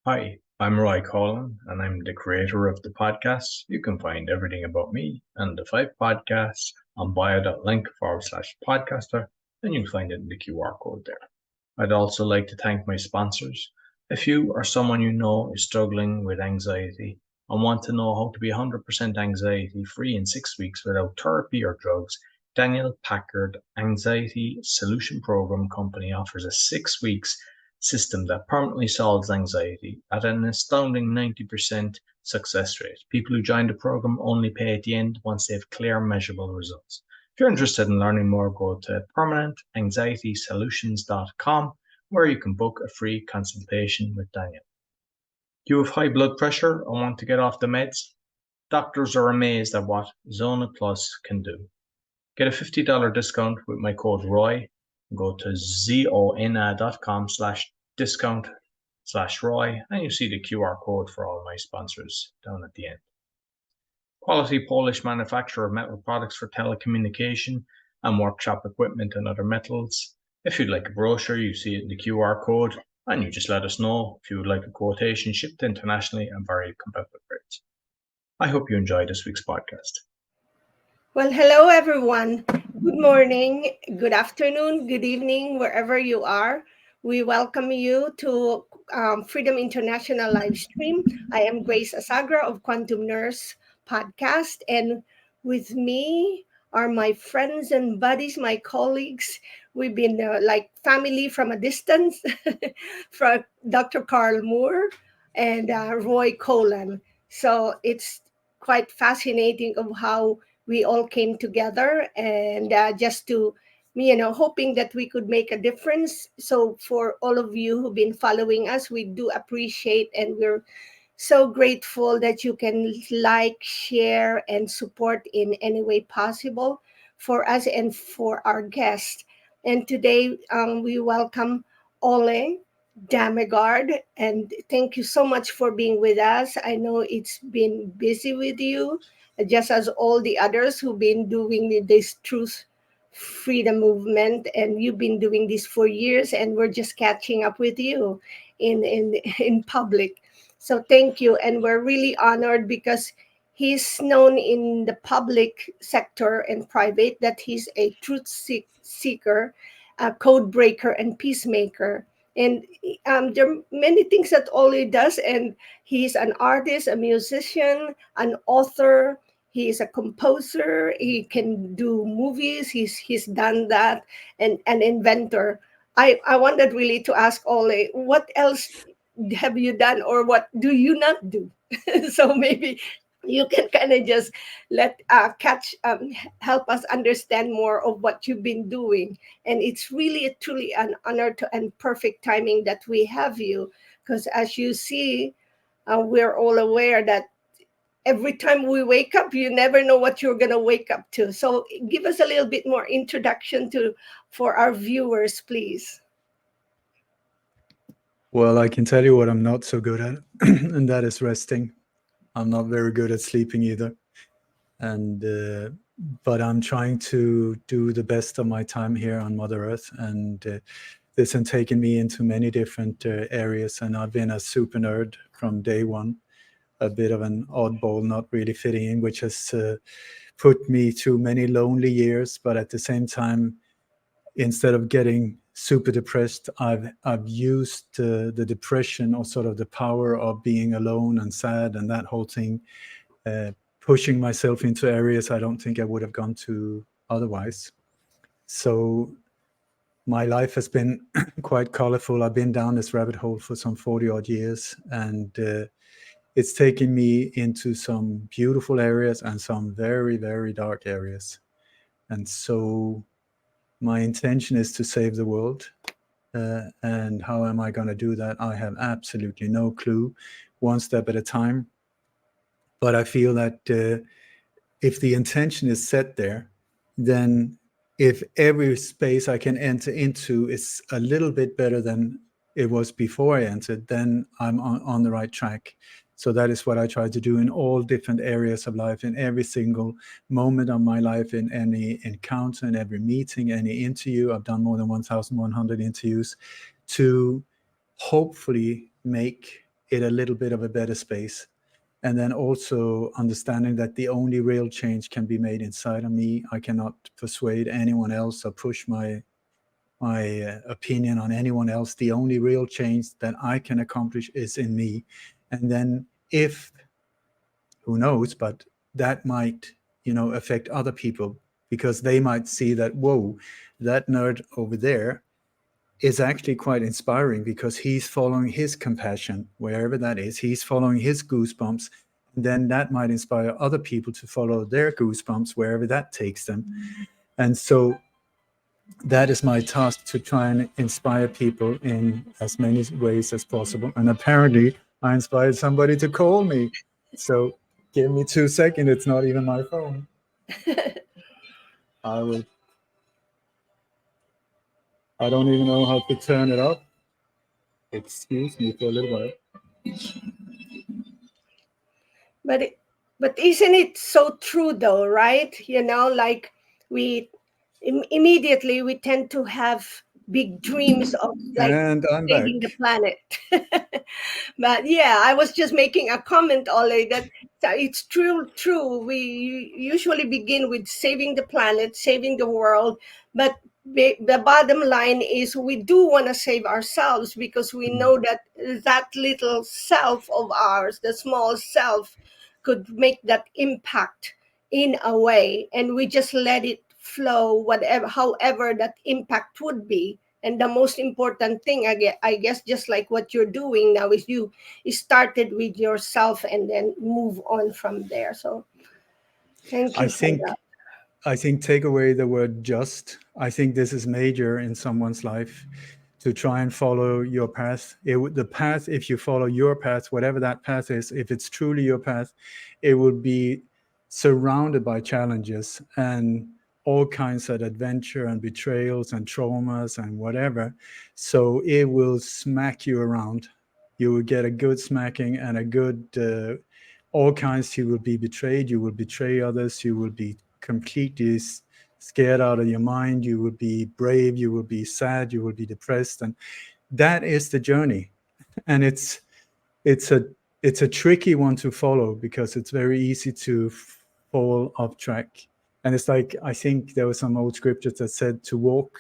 Hi, I'm Roy Colin, and I'm the creator of the podcast. You can find everything about me and the 5 podcasts on bio.link/podcaster, and you'll find it in the QR code there. I'd also like to thank my sponsors. If you or someone you know is struggling with anxiety and want to know how to be 100% anxiety free in 6 weeks without therapy or drugs, Daniel Packard Anxiety Solution Program Company offers a 6 weeks system that permanently solves anxiety at an astounding 90% success rate. People who join the program only pay at the end once they have clear, measurable results. If you're interested in learning more, go to permanentanxietysolutions.com where you can book a free consultation with Daniel. Do you have high blood pressure and want to get off the meds? Doctors are amazed at what Zona Plus can do. Get a $50 discount with my code ROY. Go to zona.com/discount/ROY and you see the QR code for all my sponsors down at the end. Quality Polish manufacturer of metal products for telecommunication and workshop equipment and other metals. If you'd like a brochure, you see it in the QR code, and you just let us know if you would like a quotation shipped internationally and very competitive rates. I hope you enjoyed this week's podcast. Well, hello everyone. Good morning, good afternoon, good evening, wherever you are. We welcome you to Freedom International Livestream. I am Grace Asagra of Quantum Nurse Podcast, and with me are my friends and buddies, my colleagues. We've been like family from a distance, from Dr. Carl Moore and Roy Colan. So it's quite fascinating of how we all came together and just to hoping that we could make a difference. So for all of you who've been following us, we do appreciate, and we're so grateful that you can like, share, and support in any way possible for us and for our guests. And today we welcome Ole Dammegard, and thank you so much for being with us. I know it's been busy with you, just as all the others who've been doing this truth freedom movement, and you've been doing this for years, and we're just catching up with you in public. So thank you, and we're really honored because he's known in the public sector and private that he's a seeker, a code breaker, and peacemaker. And there are many things that Ole does, and he's an artist, a musician, an author. He is a composer. He can do movies. He's done that, and an inventor. I wanted really to ask Ole, what else have you done, or what do you not do? So maybe you can kind of just let help us understand more of what you've been doing. And it's really truly an honor and perfect timing that we have you, because as you see, we're all aware that every time we wake up, you never know what you're going to wake up to. So give us a little bit more introduction to for our viewers, please. Well, I can tell you what I'm not so good at, and that is resting. I'm not very good at sleeping either. And but I'm trying to do the best of my time here on Mother Earth, and this has taken me into many different areas. And I've been a super nerd from day one, a bit of an oddball, not really fitting in, which has put me through many lonely years. But at the same time, instead of getting super depressed, I've used the depression, or sort of the power of being alone and sad and that whole thing, pushing myself into areas I don't think I would have gone to otherwise. So my life has been quite colorful. I've been down this rabbit hole for some 40 odd years, and it's taken me into some beautiful areas and some very, very dark areas. And so my intention is to save the world. And how am I going to do that? I have absolutely no clue, one step at a time. But I feel that if the intention is set there, then if every space I can enter into is a little bit better than it was before I entered, then I'm on the right track. So that is what I try to do in all different areas of life, in every single moment of my life, in any encounter, in every meeting, any interview. I've done more than 1,100 interviews to hopefully make it a little bit of a better space. And then also understanding that the only real change can be made inside of me. I cannot persuade anyone else or push my opinion on anyone else. The only real change that I can accomplish is in me. And then if, who knows, but that might, affect other people, because they might see that, whoa, that nerd over there is actually quite inspiring because he's following his compassion, wherever that is. He's following his goosebumps. And then that might inspire other people to follow their goosebumps, wherever that takes them. And so that is my task, to try and inspire people in as many ways as possible. And apparently I inspired somebody to call me. So give me 2 seconds. It's not even my phone. I don't even know how to turn it off. Excuse me for a little while. But isn't it so true though, right? Like we immediately we tend to have big dreams of like And I'm saving back. the planet. But yeah, I was just making a comment, Ole, that it's true. We usually begin with saving the planet, saving the world, but the bottom line is we do want to save ourselves, because we know that that little self of ours, the small self, could make that impact in a way, and we just let it flow, however that impact would be. And the most important thing, I guess, just like what you're doing now, is you started with yourself and then move on from there. So thank you for that. I think take away the word just. I think this is major in someone's life, to try and follow your path. The path, if you follow your path, whatever that path is, if it's truly your path, it will be surrounded by challenges and all kinds of adventure and betrayals and traumas and whatever. So it will smack you around. You will get a good smacking and a good, all kinds. You will be betrayed. You will betray others. You will be completely scared out of your mind. You will be brave. You will be sad. You will be depressed. And that is the journey. And it's a tricky one to follow, because it's very easy to fall off track. And it's like, I think there was some old scriptures that said to walk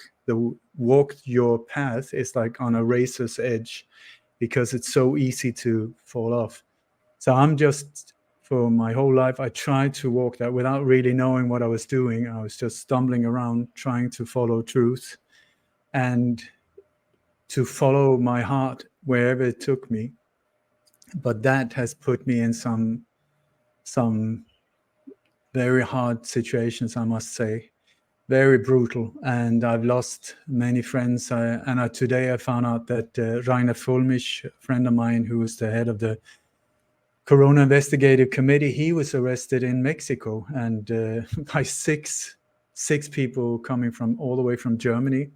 your path is like on a razor's edge, because it's so easy to fall off. So I'm just, for my whole life, I tried to walk that without really knowing what I was doing. I was just stumbling around trying to follow truth and to follow my heart wherever it took me. But that has put me in some very hard situations, I must say, very brutal. And I've lost many friends. Today I found out that Rainer Fulmich, a friend of mine who was the head of the Corona Investigative Committee, he was arrested in Mexico, and by six people coming from all the way from Germany,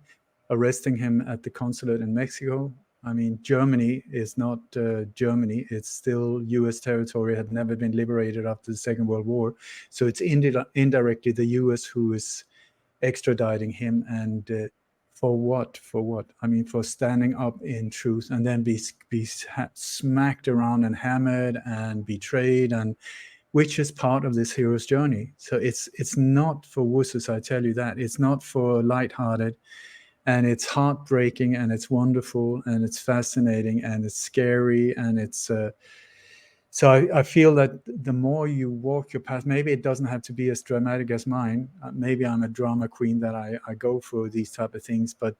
arresting him at the consulate in Mexico. I mean, Germany is not Germany. It's still US territory, had never been liberated after the Second World War. So it's indirectly the US who is extraditing him. And for what? I mean, for standing up in truth, and then be smacked around and hammered and betrayed, and which is part of this hero's journey. So it's not for wusses, I tell you that. It's not for lighthearted. And it's heartbreaking, and it's wonderful, and it's fascinating, and it's scary, and it's so I feel that the more you walk your path, maybe it doesn't have to be as dramatic as mine. Maybe I'm a drama queen that I go for these type of things, but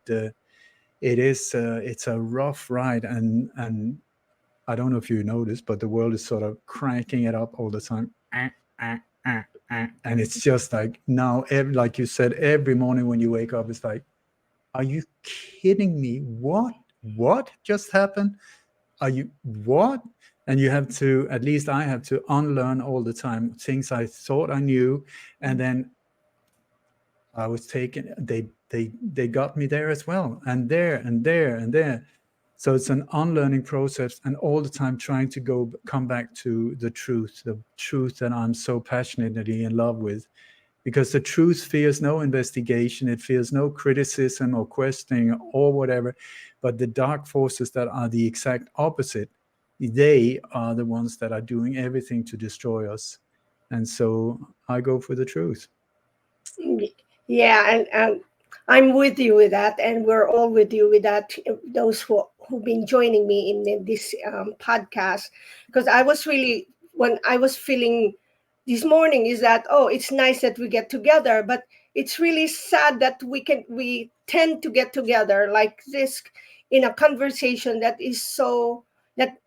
it's a rough ride, and I don't know if you noticed, but the world is sort of cranking it up all the time. And it's just like now, like you said, every morning when you wake up, it's like, are you kidding me? What just happened? Are you what? And you have to, at least I have to unlearn all the time things I thought I knew, and then I was taken. They got me there as well, and there and there and there. So it's an unlearning process, and all the time trying to come back to the truth that I'm so passionately in love with. Because the truth fears no investigation, it fears no criticism or questioning or whatever, but the dark forces that are the exact opposite, they are the ones that are doing everything to destroy us. And so I go for the truth. Yeah, and I'm with you with that, and we're all with you with that. Those who've been joining me in this podcast, because I was really, when I was feeling this morning, is that, oh, it's nice that we get together, but it's really sad that we tend to get together like this in a conversation that is so that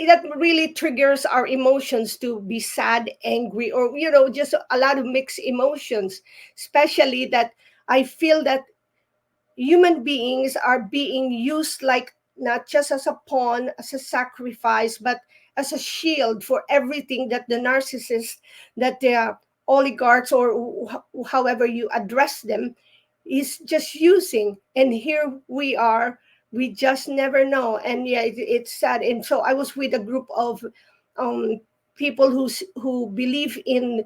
that really triggers our emotions to be sad, angry, or just a lot of mixed emotions, especially that I feel that human beings are being used like not just as a pawn, as a sacrifice, but as a shield for everything that the narcissist, that the oligarchs, or however you address them, is just using. And here we are, we just never know. And yeah, it's sad. And so I was with a group of um, people who believe in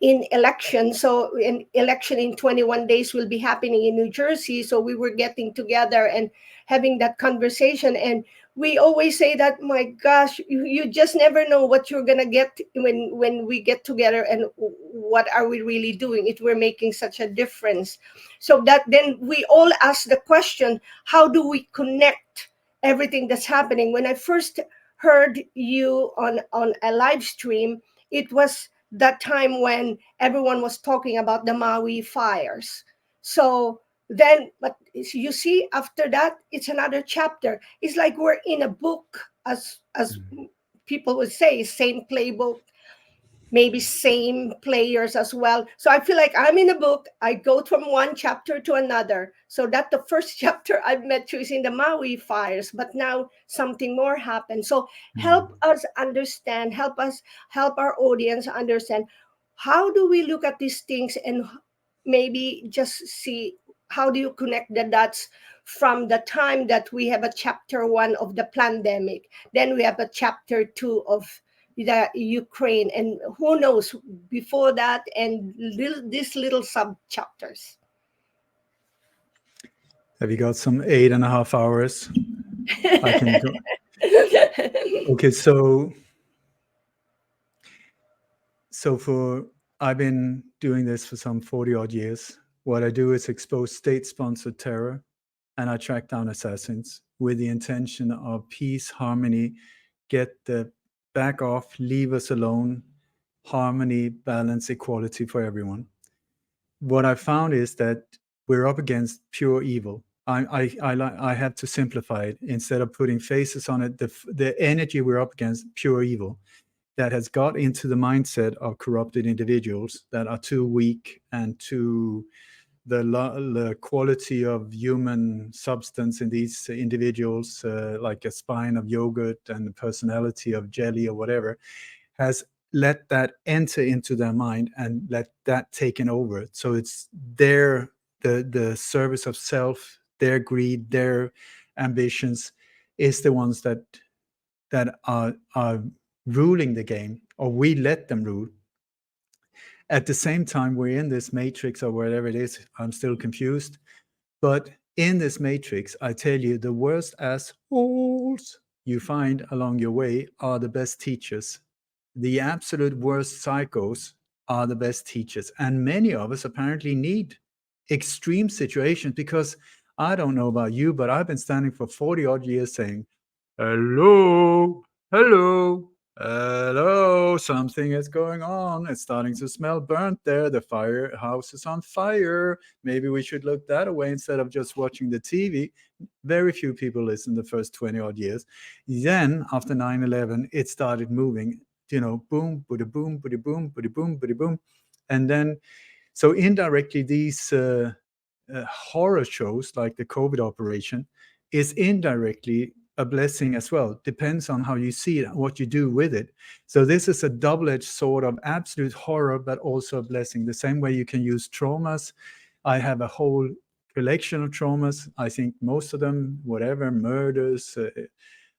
election. So an election in 21 days will be happening in New Jersey. So we were getting together and having that conversation. And we always say that, my gosh, you just never know what you're going to get when we get together, and what are we really doing if we're making such a difference. So that then we all ask the question, how do we connect everything that's happening? When I first heard you on a live stream, it was that time when everyone was talking about the Maui fires. So then, but you see, after that, it's another chapter. It's like we're in a book, as people would say, same playbook, maybe same players as well. So I feel like I'm in a book. I go from one chapter to another. So that the first chapter I've met you is in the Maui fires, but now something more happened. So help us understand, help our audience understand, how do we look at these things, and maybe just see, how do you connect the dots from the time that we have a chapter 1 of the pandemic, then we have a chapter 2 of the Ukraine, and who knows before that, and these little sub chapters. Have you got some 8.5 hours? I can go. Okay, so I've been doing this for some 40 odd years. What I do is expose state-sponsored terror, and I track down assassins with the intention of peace, harmony, get the back off, leave us alone, harmony, balance, equality for everyone. What I found is that we're up against pure evil. I have to simplify it instead of putting faces on it. The energy we're up against, pure evil, that has got into the mindset of corrupted individuals that are too weak and too the quality of human substance in these individuals, like a spine of yogurt and the personality of jelly or whatever, has let that enter into their mind and let that taken over. So it's the service of self, their greed, their ambitions is the ones that are ruling the game, or we let them rule. At the same time, we're in this matrix or whatever it is. I'm still confused. But in this matrix, I tell you, the worst assholes you find along your way are the best teachers. The absolute worst psychos are the best teachers. And many of us apparently need extreme situations, because I don't know about you, but I've been standing for 40 odd years saying, hello, hello, hello, something is going on. It's starting to smell burnt there. The firehouse is on fire. Maybe we should look that way instead of just watching the TV. Very few people listen the first 20 odd years. Then after 9/11, it started moving, boom, booty boom, booty boom, booty boom, booty boom. And then, so indirectly, these horror shows like the COVID operation is indirectly a blessing as well. Depends on how you see it, what you do with it. So this is a double-edged sword of absolute horror, but also a blessing. The same way you can use traumas. I have a whole collection of traumas. I think most of them, whatever, murders,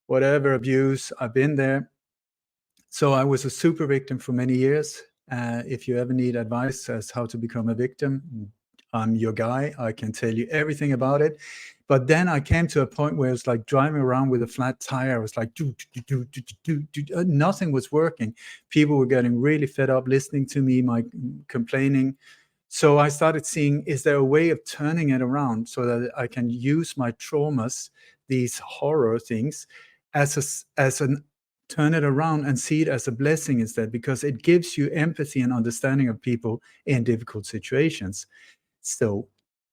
whatever, abuse, I've been there. So I was a super victim for many years. If you ever need advice as how to become a victim, I'm your guy. I can tell you everything about it. But then I came to a point where it's like driving around with a flat tire. I was like, nothing was working. People were getting really fed up listening to me, my complaining. So I started seeing, is there a way of turning it around so that I can use my traumas, these horror things, turn it around and see it as a blessing instead, because it gives you empathy and understanding of people in difficult situations. So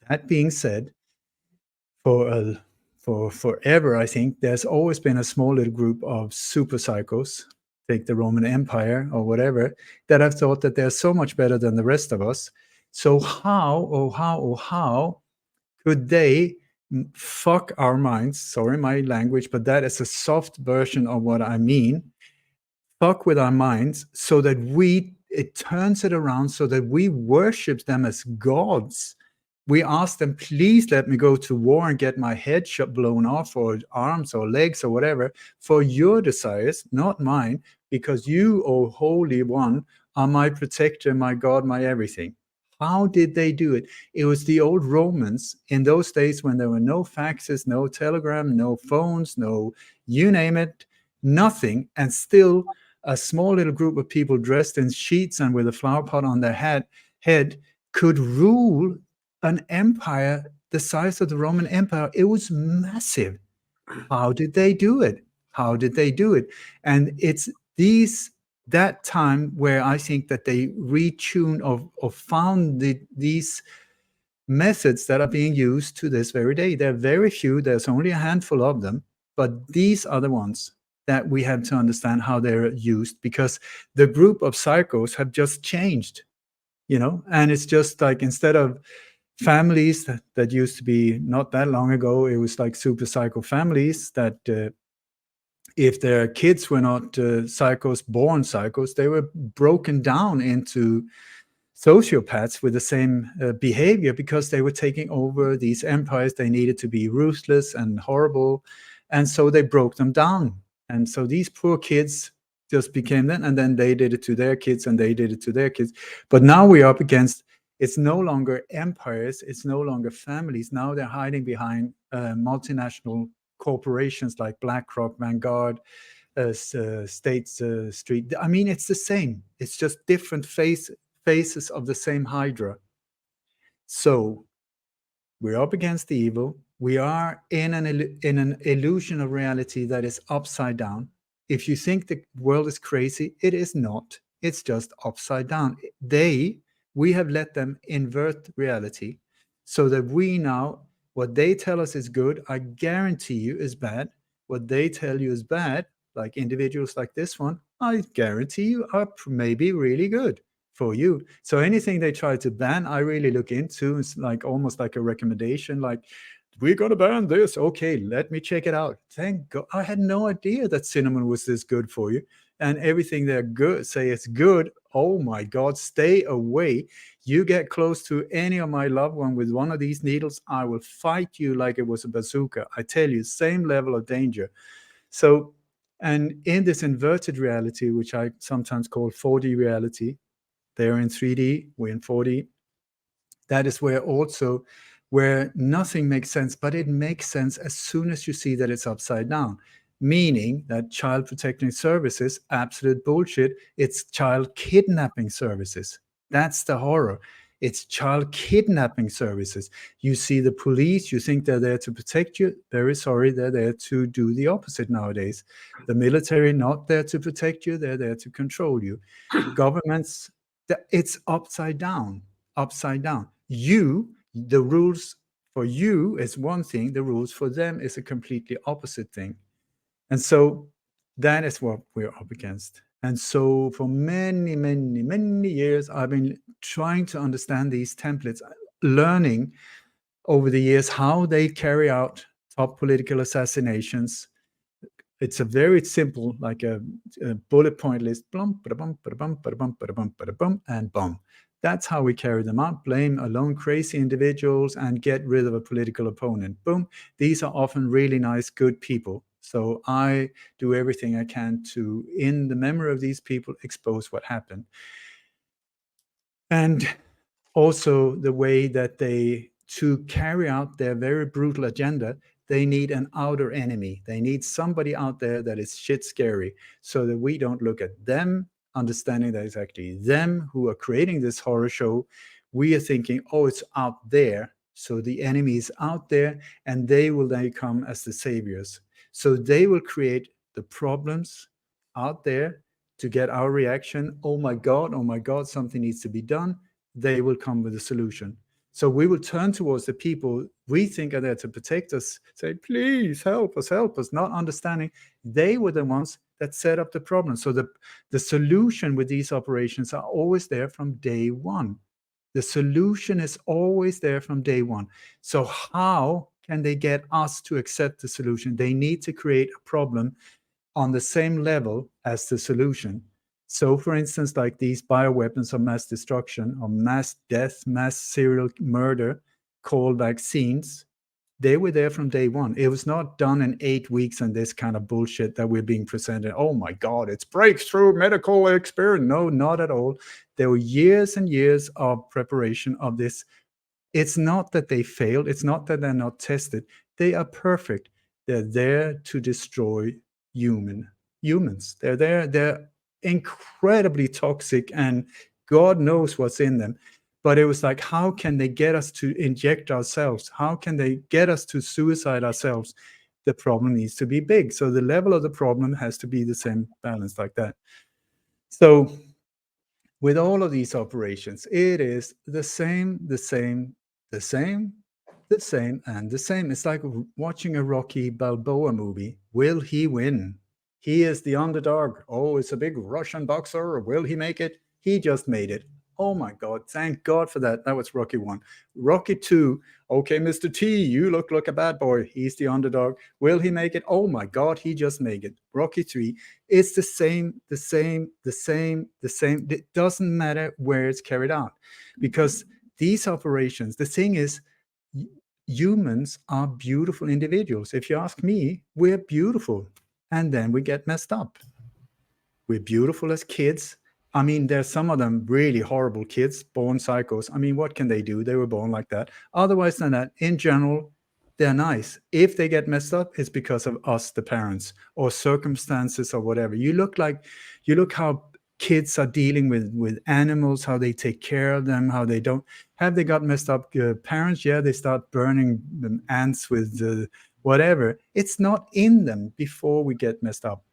that being said, for forever, I think there's always been a small little group of super psychos, take the Roman Empire or whatever, that have thought that they're so much better than the rest of us. So how could they fuck our minds? Sorry, my language, but that is a soft version of what I mean. Fuck with our minds so that it turns it around so that we worship them as gods. We ask them, please let me go to war and get my head blown off, or arms or legs or whatever, for your desires, not mine, because you, O Holy One, are my protector, my God, my everything. How did they do it? It was the old Romans in those days when there were no faxes, no telegram, no phones, no you name it, nothing, and still a small little group of people dressed in sheets and with a flower pot on their head could rule an empire the size of the Roman Empire. It was massive. How did they do it? How did they do it? And it's that time where I think that they retune or found these methods that are being used to this very day. There are very few, there's only a handful of them, but these are the ones that we have to understand how they're used, because the group of psychos have just changed, and it's just like, instead of families that used to be not that long ago, it was like super psycho families that if their kids were not psychos, born psychos, they were broken down into sociopaths with the same behavior, because they were taking over these empires. They needed to be ruthless and horrible, and so they broke them down. And so these poor kids just became that, and then they did it to their kids, and they did it to their kids. But now we're up against, it's no longer empires, it's no longer families. Now they're hiding behind multinational corporations like BlackRock, Vanguard, State Street. I mean, it's the same. It's just different faces of the same hydra. So we're up against the evil. We are in an illusion of reality that is upside down. If you think the world is crazy, it is not. It's just upside down. We have let them invert reality so that we now, what they tell us is good, I guarantee you is bad. What they tell you is bad, like individuals like this one, I guarantee you are maybe really good for you. So anything they try to ban, I really look into. It's like almost like a recommendation, like, we're going to ban this. Okay, let me check it out. Thank God. I had no idea that cinnamon was this good for you. And everything they're good say it's good. Oh my God, stay away. You get close to any of my loved one with one of these needles, I will fight you like it was a bazooka. I tell you, same level of danger. So, and in this inverted reality, which I sometimes call 4D reality, they're in 3D, we're in 4D. That is where nothing makes sense, but it makes sense as soon as you see that it's upside down. Meaning that child protecting services, absolute bullshit. It's child kidnapping services. That's the horror. It's child kidnapping services. You see the police, you think they're there to protect you. Very sorry, they're there to do the opposite nowadays. The military, not there to protect you, they're there to control you. Governments, it's upside down, upside down. The rules for you is one thing, the rules for them is a completely opposite thing. And so that is what we're up against. And so for many, many, many years, I've been trying to understand these templates, learning over the years how they carry out top political assassinations. It's a very simple, like a bullet point list, and boom. That's how we carry them out. Blame alone crazy individuals and get rid of a political opponent. Boom. These are often really nice, good people. So I do everything I can to, in the memory of these people, expose what happened. And also the way that they to carry out their very brutal agenda, they need an outer enemy. They need somebody out there that is shit scary, so that we don't look at them, understanding that it's actually them who are creating this horror show. We are thinking, oh, it's out there. So the enemy is out there, and they will then come as the saviors. So they will create the problems out there to get our reaction. Oh my God, something needs to be done. They will come with a solution. So we will turn towards the people we think are there to protect us, say, please help us, not understanding they were the ones that set up the problem. So the solution with these operations are always there from day one. The solution is always there from day one. So how can they get us to accept the solution? They need to create a problem on the same level as the solution. So, for instance, like these bioweapons of mass destruction, or mass death, mass serial murder, called vaccines, they were there from day one. It was not done in 8 weeks and this kind of bullshit that we're being presented. Oh my God, it's breakthrough medical experience. No, not at all. There were years and years of preparation of this. It's not that they failed. It's not that they're not tested. They are perfect. They're there to destroy humans. They're there. They're incredibly toxic, and God knows what's in them. But it was like, how can they get us to inject ourselves? How can they get us to suicide ourselves? The problem needs to be big. So the level of the problem has to be the same balance like that. So with all of these operations, it is the same, and the same. It's like watching a Rocky Balboa movie. Will he win? He is the underdog. Oh, it's a big Russian boxer. Will he make it? He just made it. Oh my God, thank God for that. That was Rocky 1. Rocky 2, okay, Mr. T, you look like a bad boy. He's the underdog. Will he make it? Oh my God, he just made it. Rocky 3, it's the same. It doesn't matter where it's carried out, because these operations, the thing is, humans are beautiful individuals. If you ask me, we're beautiful, and then we get messed up. We're beautiful as kids. I mean, there's some of them really horrible kids, born psychos. I mean, what can they do? They were born like that. Otherwise than that, in general, they're nice. If they get messed up, it's because of us, the parents, or circumstances or whatever. You look how kids are dealing with animals, how they take care of them, how they don't. Have they got messed up parents? Yeah, they start burning ants with whatever. It's not in them before we get messed up.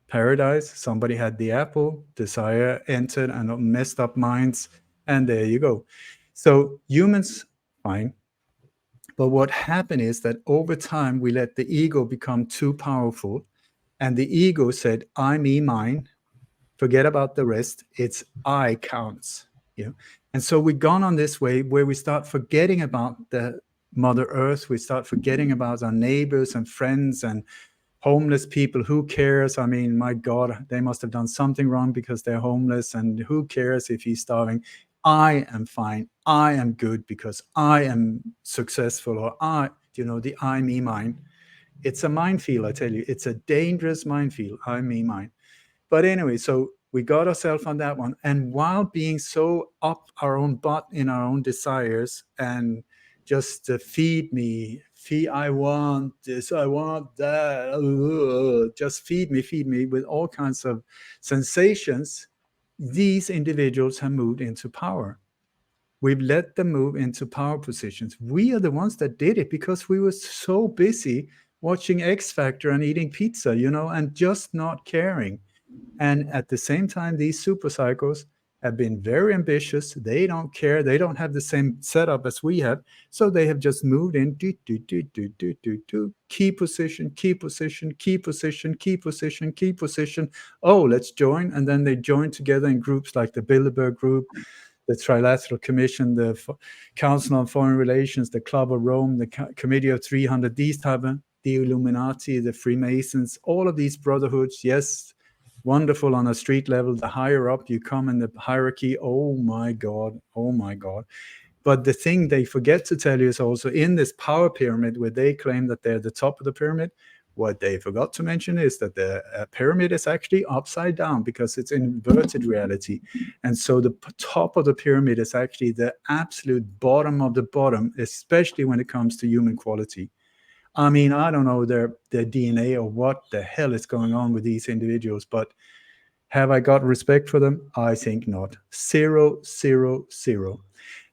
Paradise, somebody had the apple, desire entered and messed up minds, and there you go. So humans, fine. But what happened is that over time, we let the ego become too powerful, and the ego said, I, me, mine, forget about the rest, it's I counts. And so we've gone on this way where we start forgetting about the Mother Earth, we start forgetting about our neighbors and friends and homeless people. Who cares? I mean, my God, they must have done something wrong because they're homeless, and who cares if he's starving? I am fine. I am good because I am successful, or the I, me, mine. It's a minefield, I tell you. It's a dangerous minefield, I, me, mine. But anyway, so we got ourselves on that one. And while being so up our own butt in our own desires and just feed me, I want this, I want that, just feed me with all kinds of sensations, these individuals have moved into power. We've let them move into power positions. We are the ones that did it because we were so busy watching X Factor and eating pizza, and just not caring. And at the same time, these super psychos have been very ambitious. They don't care. They don't have the same setup as we have. So they have just moved in, key position. Oh, let's join. And then they join together in groups like the Bilderberg Group, the Trilateral Commission, the Council on Foreign Relations, the Club of Rome, the Committee of 300, these type of, the Illuminati, the Freemasons, all of these brotherhoods, yes, wonderful on a street level. The higher up you come in the hierarchy, oh my God. But the thing they forget to tell you is also in this power pyramid where they claim that they're the top of the pyramid, What they forgot to mention is that the pyramid is actually upside down because it's inverted reality. And so the top of the pyramid is actually the absolute bottom of the bottom, especially when it comes to human quality. I mean, I don't know their DNA or what the hell is going on with these individuals, but have I got respect for them? I think not. 0, 0, 0.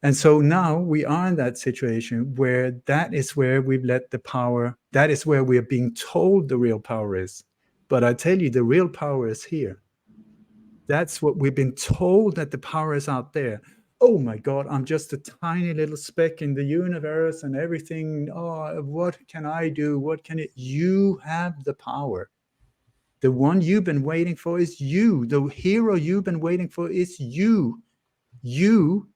And so now we are in that situation where that is where we've let the power, that is where we are being told the real power is. But I tell you, the real power is here. That's what we've been told, that the power is out there. Oh my God, I'm just a tiny little speck in the universe and everything. Oh, what can I do? What can it? You have the power. The one you've been waiting for is you. The hero you've been waiting for is you. You.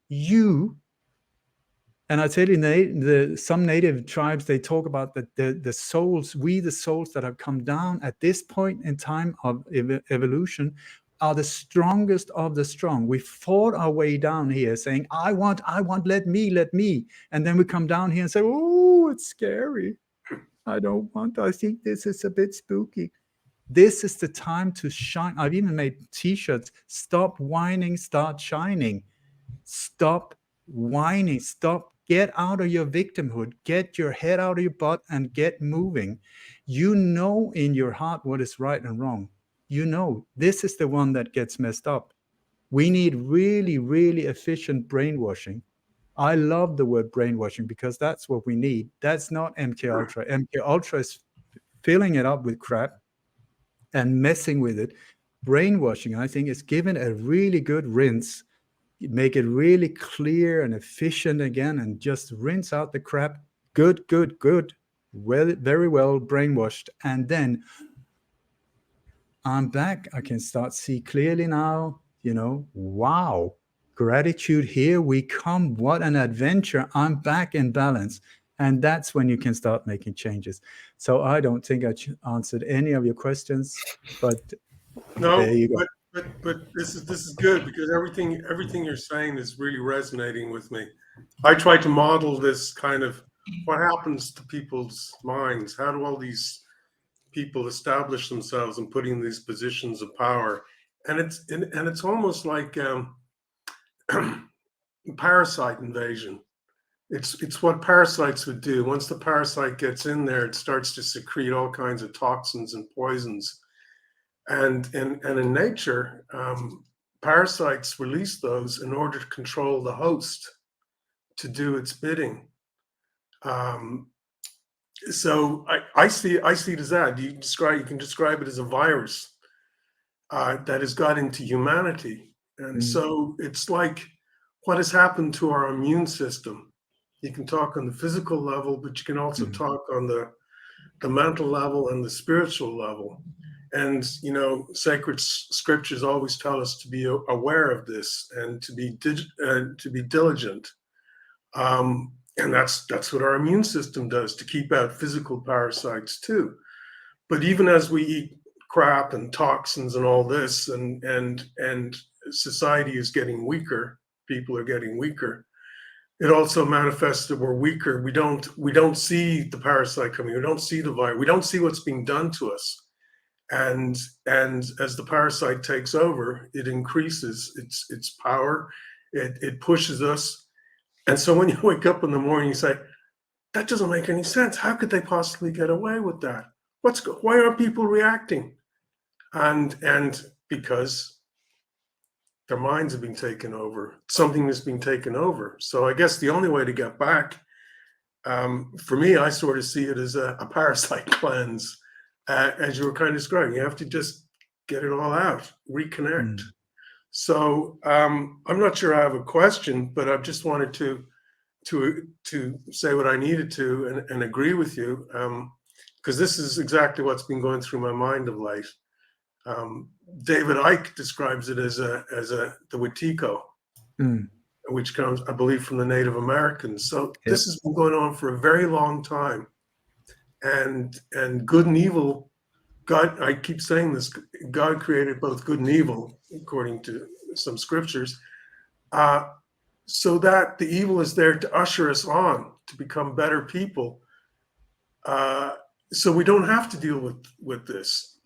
And I tell you, some native tribes, they talk about the souls, the souls that have come down at this point in time of evolution are the strongest of the strong. We fought our way down here saying, I want, let me. And then we come down here and say, oh, it's scary. I don't want, I think this is a bit spooky. This is the time to shine. I've even made t-shirts. Stop whining, start shining. Stop whining. Stop. Get out of your victimhood. Get your head out of your butt and get moving. You know in your heart what is right and wrong. You know this is the one that gets messed up. We need really, really efficient brainwashing. I love the word brainwashing because that's what we need. That's not MK Ultra. MK Ultra is filling it up with crap and messing with it. Brainwashing, I think, is given a really good rinse, make it really clear and efficient again, and just rinse out the crap. Good. Well, very well brainwashed. And then I'm back. I can start see clearly now, wow, gratitude, here we come. What an adventure. I'm back in balance. And that's when you can start making changes. So I don't think I answered any of your questions, but no, there you go. But this is good because everything you're saying is really resonating with me. I try to model this kind of what happens to people's minds. How do all these people establish themselves and put in these positions of power? And it's almost like parasite invasion. It's what parasites would do. Once the parasite gets in there, it starts to secrete all kinds of toxins and poisons. And in nature, parasites release those in order to control the host to do its bidding. So I see it as that. You can describe it as a virus that has got into humanity. And so it's like what has happened to our immune system. You can talk on the physical level, but you can also talk on the mental level and the spiritual level. And, sacred scriptures always tell us to be aware of this and to be diligent. And that's what our immune system does, to keep out physical parasites too. But even as we eat crap and toxins and all this, and society is getting weaker, people are getting weaker, it also manifests that we're weaker. We don't see the parasite coming. We don't see the virus. We don't see what's being done to us. And as the parasite takes over, it increases its power. It pushes us. And so when you wake up in the morning, you say, that doesn't make any sense. How could they possibly get away with that? Why aren't people reacting? And because their minds have been taken over. Something has been taken over. So I guess the only way to get back, for me, I sort of see it as a parasite cleanse, as you were kind of describing. You have to just get it all out, reconnect. So I'm not sure I have a question, but I just wanted to say what I needed to and agree with you, because this is exactly what's been going through my mind of late. David Icke describes it as the Wetiko, which comes, I believe, from the Native Americans. So this has been going on for a very long time, and good and evil. God, I keep saying this. God created both good and evil, according to some scriptures, so that the evil is there to usher us on to become better people. so we don't have to deal with this.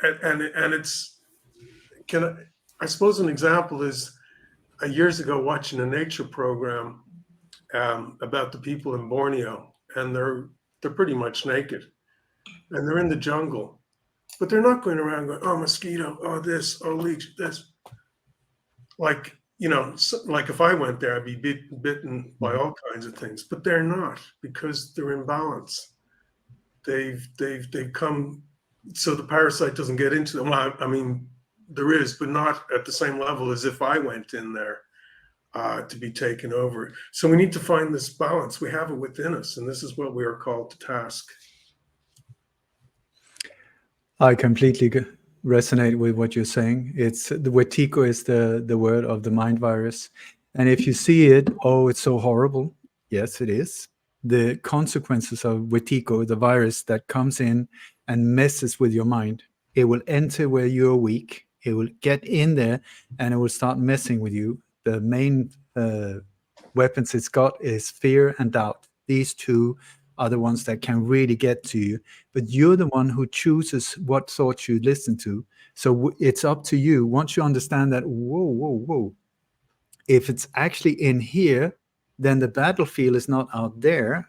And it's, I suppose an example is years ago watching a nature program about the people in Borneo, and they're pretty much naked, and they're in the jungle, but they're not going around going, oh, mosquito, oh, this, oh, leech, this. Like, like if I went there, I'd be bitten by all kinds of things, but they're not, because they're in balance. They've come, so the parasite doesn't get into them. Well, I mean, there is, but not at the same level as if I went in there to be taken over. So we need to find this balance. We have it within us, and this is what we are called to task. I completely resonate with what you're saying. It's the Wetiko is the word of the mind virus, and if you see it, oh, it's so horrible. Yes, it is. The consequences of Wetiko, the virus that comes in and messes with your mind, it will enter where you're weak. It will get in there and it will start messing with you. The main weapons it's got is fear and doubt. These two are the ones that can really get to you. But you're the one who chooses what thoughts you listen to. So it's up to you. Once you understand that, whoa, if it's actually in here, then the battlefield is not out there.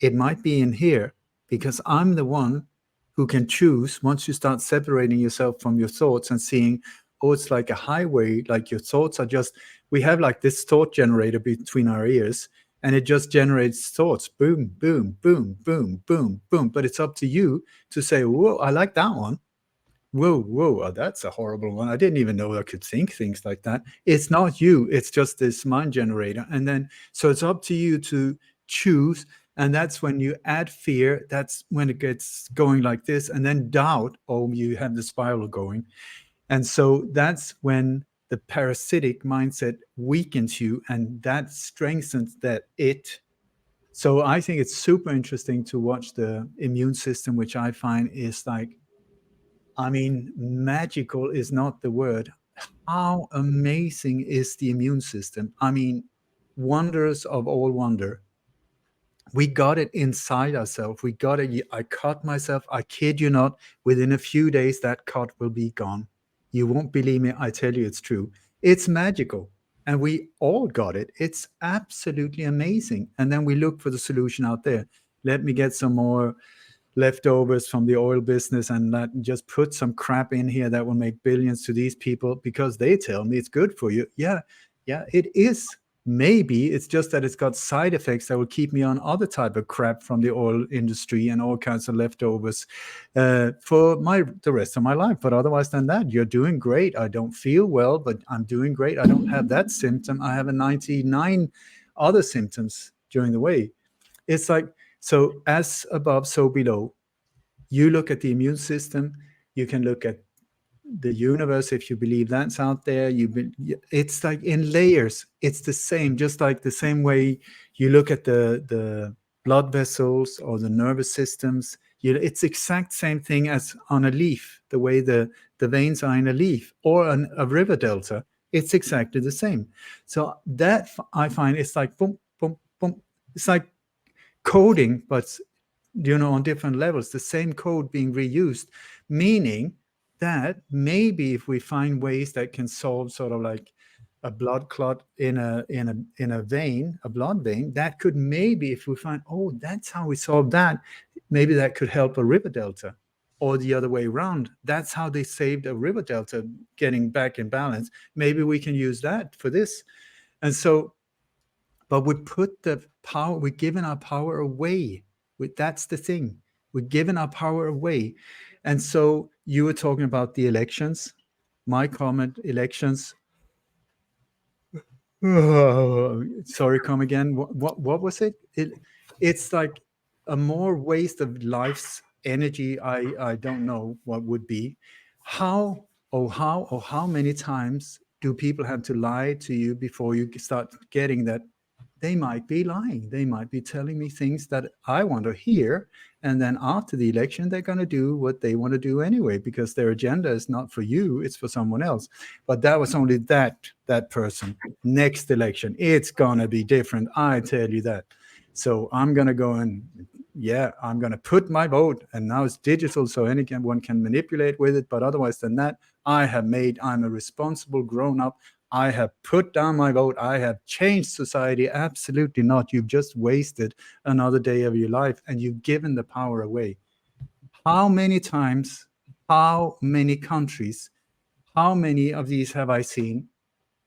It might be in here, because I'm the one who can choose. Once you start separating yourself from your thoughts and seeing, oh, it's like a highway, like your thoughts are just, we have like this thought generator between our ears, and it just generates thoughts, boom, boom, boom, boom, boom, boom. But it's up to you to say, whoa, I like that one. Whoa, that's a horrible one. I didn't even know I could think things like that. It's not you. It's just this mind generator. And then, so it's up to you to choose. And that's when you add fear. That's when it gets going like this. And then doubt, oh, you have the spiral going. And so that's when the parasitic mindset weakens you, and that strengthens that it. So I think it's super interesting to watch the immune system, which I find is like, I mean, magical is not the word. How amazing is the immune system? I mean, wonders of all wonder. We got it inside ourselves. We got it. I cut myself. I kid you not. Within a few days, that cut will be gone. You won't believe me. I tell you, it's true. It's magical. And we all got it. It's absolutely amazing. And then we look for the solution out there. Let me get some more leftovers from the oil business and just put some crap in here that will make billions to these people because they tell me it's good for you. Yeah, it is. Maybe it's just that it's got side effects that will keep me on other type of crap from the oil industry and all kinds of leftovers for the rest of my life. But otherwise than that, you're doing great. I don't feel well, but I'm doing great. I don't have that symptom. I have a 99 other symptoms during the way. It's like, so as above, so below. You look at the immune system. You can look at the universe if you believe that's out there. It's like in layers. It's the same, just like the same way you look at the blood vessels or the nervous systems. It's exact same thing as on a leaf. The way the veins are in a leaf or a river delta. It's exactly the same. So that I find it's like boom, boom, boom. It's like coding, but on different levels, the same code being reused, meaning that maybe if we find ways that can solve sort of like a blood clot in a vein, a blood vein, that could maybe, if we find, oh, that's how we solve that, maybe that could help a river delta, or the other way around. That's how they saved a river delta getting back in balance. Maybe we can use that for this. And so, but we put the power, we're giving our power away. That's the thing. We're giving our power away. And so you were talking about the elections. My comment, elections. Sorry, come again. What was it? It's like a more waste of life's energy. I don't know what would be. How many times do people have to lie to you before you start getting that? They might be lying. They might be telling me things that I want to hear. And then after the election, they're going to do what they want to do anyway, because their agenda is not for you, it's for someone else. But that was only that person. Next election, it's going to be different. I tell you that. So I'm going to go and yeah, I'm going to put my vote, and now it's digital, so anyone can manipulate with it. But otherwise than that, I'm a responsible grown-up. I have put down my vote. I have changed society. Absolutely not. You've just wasted another day of your life, and you've given the power away. How many times, how many countries, how many of these have I seen?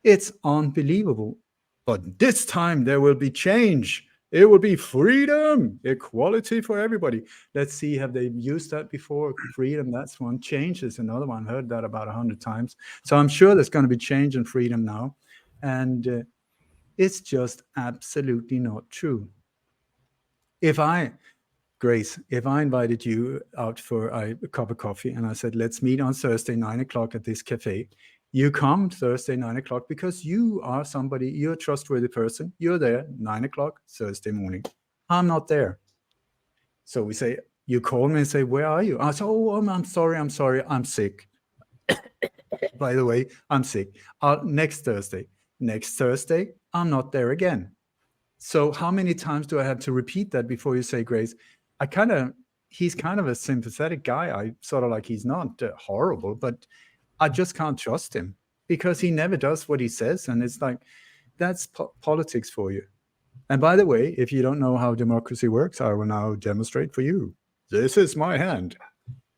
It's unbelievable. But this time there will be change. It will be freedom, equality for everybody. Let's see, have they used that before? Freedom, that's one. Change is another one. Heard that about 100 times. So I'm sure there's going to be change and freedom now. And it's just absolutely not true. Grace, if I invited you out for a cup of coffee and I said, let's meet on Thursday, 9 o'clock at this cafe, you come Thursday, 9 o'clock, because you are somebody, you're a trustworthy person. You're there, 9 o'clock, Thursday morning. I'm not there. So we say, you call me and say, where are you? I say, oh, I'm sorry, I'm sick. By the way, I'm sick. Next Thursday, I'm not there again. So how many times do I have to repeat that before you say, Grace? He's kind of a sympathetic guy. I sort of like, he's not horrible, but I just can't trust him because he never does what he says. And it's like, that's politics for you. And by the way, if you don't know how democracy works, I will now demonstrate for you. This is my hand.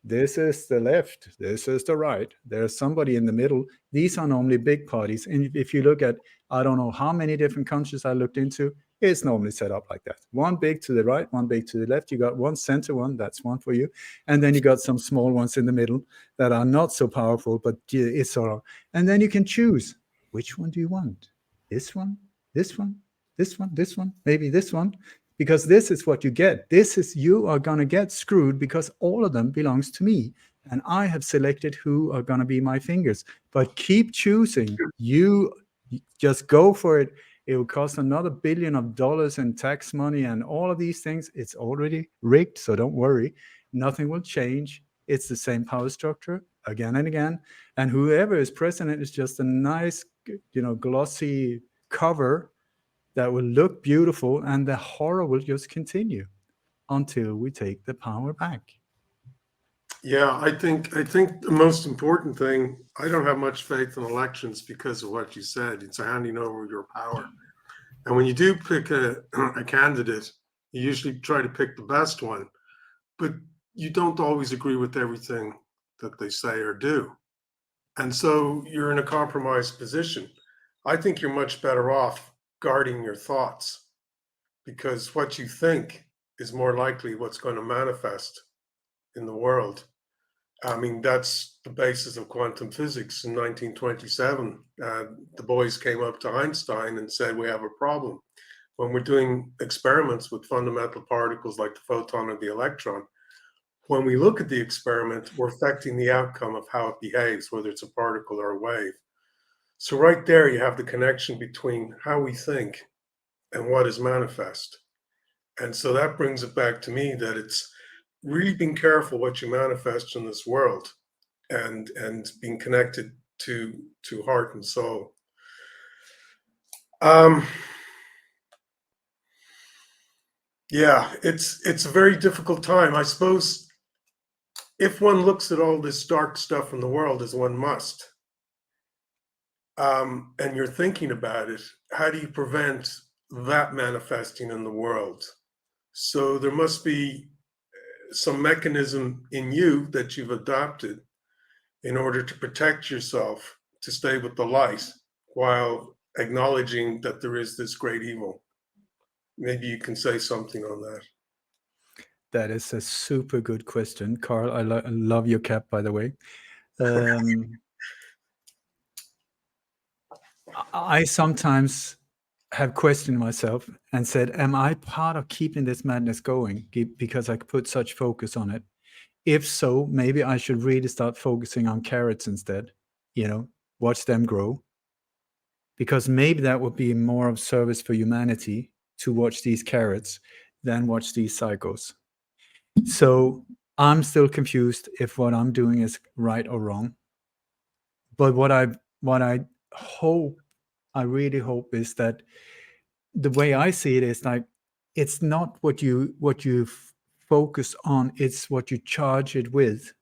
This is the left. This is the right. There's somebody in the middle. These are normally big parties. And if you look at, I don't know how many different countries I looked into, it's normally set up like that. One big to the right, one big to the left. You got one center one, that's one for you. And then you got some small ones in the middle that are not so powerful, but it's sort of, and then you can choose, which one do you want? This one, this one, this one, this one, maybe this one. Because this is what you get. You are going to get screwed because all of them belongs to me. And I have selected who are going to be my fingers. But keep choosing. You just go for it. It will cost another $1 billion in tax money and all of these things. It's already rigged, so don't worry. Nothing will change. It's the same power structure again and again. And whoever is president is just a nice, glossy cover that will look beautiful, and the horror will just continue until we take the power back. Yeah, I think the most important thing, I don't have much faith in elections because of what you said. It's handing over your power. And when you do pick a candidate, you usually try to pick the best one, but you don't always agree with everything that they say or do. And so you're in a compromised position. I think you're much better off guarding your thoughts, because what you think is more likely what's going to manifest in the world. I mean, that's the basis of quantum physics. In 1927, the boys came up to Einstein and said, we have a problem. When we're doing experiments with fundamental particles like the photon or the electron, when we look at the experiment, we're affecting the outcome of how it behaves, whether it's a particle or a wave. So right there, you have the connection between how we think and what is manifest. And so that brings it back to me that it's really being careful what you manifest in this world, and being connected to heart and soul. Yeah, it's a very difficult time. I suppose if one looks at all this dark stuff in the world, as one must, and you're thinking about it, how do you prevent that manifesting in the world? So there must be some mechanism in you that you've adopted in order to protect yourself, to stay with the light while acknowledging that there is this great evil. Maybe you can say something on that. That is a super good question, Carl. I love your cap, by the way. I sometimes have questioned myself and said, am I part of keeping this madness going because I put such focus on it? If so, maybe I should really start focusing on carrots instead, watch them grow. Because maybe that would be more of service for humanity to watch these carrots than watch these cycles. So I'm still confused if what I'm doing is right or wrong. But what I really hope is that the way I see it is like, it's not what you focus on, it's what you charge it with.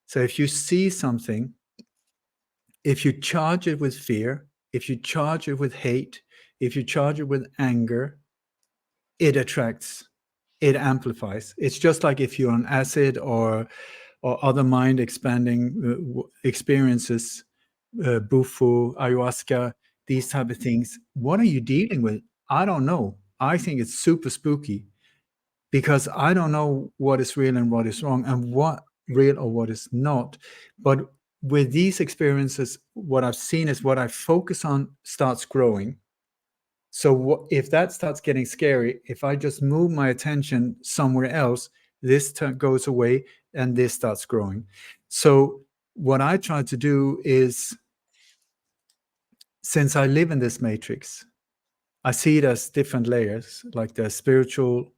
So if you see something, if you charge it with fear, if you charge it with hate, if you charge it with anger, it attracts, it amplifies. It's just like if you're on acid or other mind expanding experiences, bufo, ayahuasca, these type of things. What are you dealing with? I don't know. I think it's super spooky because I don't know what is real and what is wrong and what real or what is not. But with these experiences, what I've seen is what I focus on starts growing. So if that starts getting scary, if I just move my attention somewhere else, this goes away and this starts growing. So what I try to do is, since I live in this matrix, I see it as different layers, like the spiritual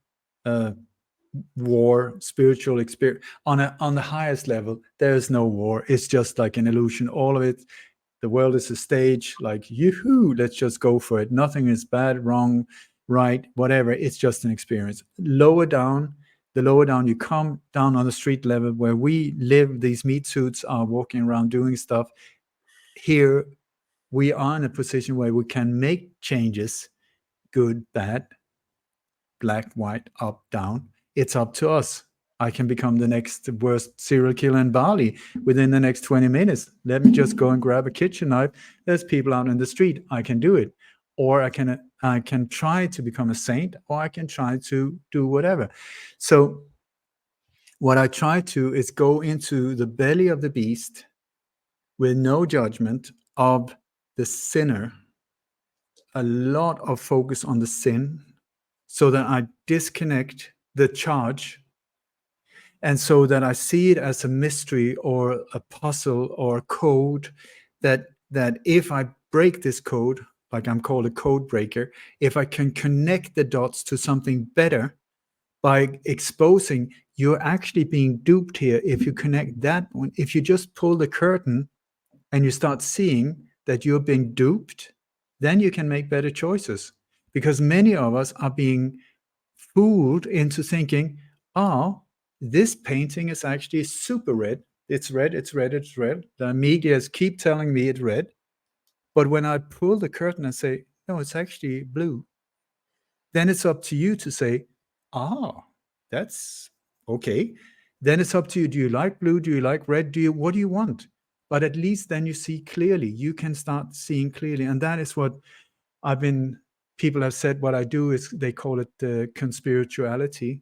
war, spiritual experience. On the highest level, there is no war. It's just like an illusion. All of it, the world is a stage, like, yoo-hoo, let's just go for it. Nothing is bad, wrong, right, whatever. It's just an experience. The lower down you come down on the street level where we live, these meat suits are walking around doing stuff. Here, we are in a position where we can make changes, good, bad, black, white, up, down. It's up to us. I can become the next worst serial killer in Bali within the next 20 minutes. Let me just go and grab a kitchen knife. There's people out in the street. I can do it. Or I can try to become a saint, or I can try to do whatever. So what I try to is go into the belly of the beast with no judgment of the sinner, a lot of focus on the sin, so that I disconnect the charge, and so that I see it as a mystery or a puzzle or a code that if I break this code, like I'm called a code breaker, if I can connect the dots to something better by exposing you're actually being duped here. If you connect that one, if you just pull the curtain and you start seeing that you're being duped, then you can make better choices. Because many of us are being fooled into thinking, oh, this painting is actually super red. It's red, it's red, it's red. The media keep telling me it's red. But when I pull the curtain and say, no, it's actually blue, then it's up to you to say, that's okay. Then it's up to you. Do you like blue? Do you like red? What do you want? But at least then you see clearly. You can start seeing clearly. And that is what people have said what I do is they call it conspirituality.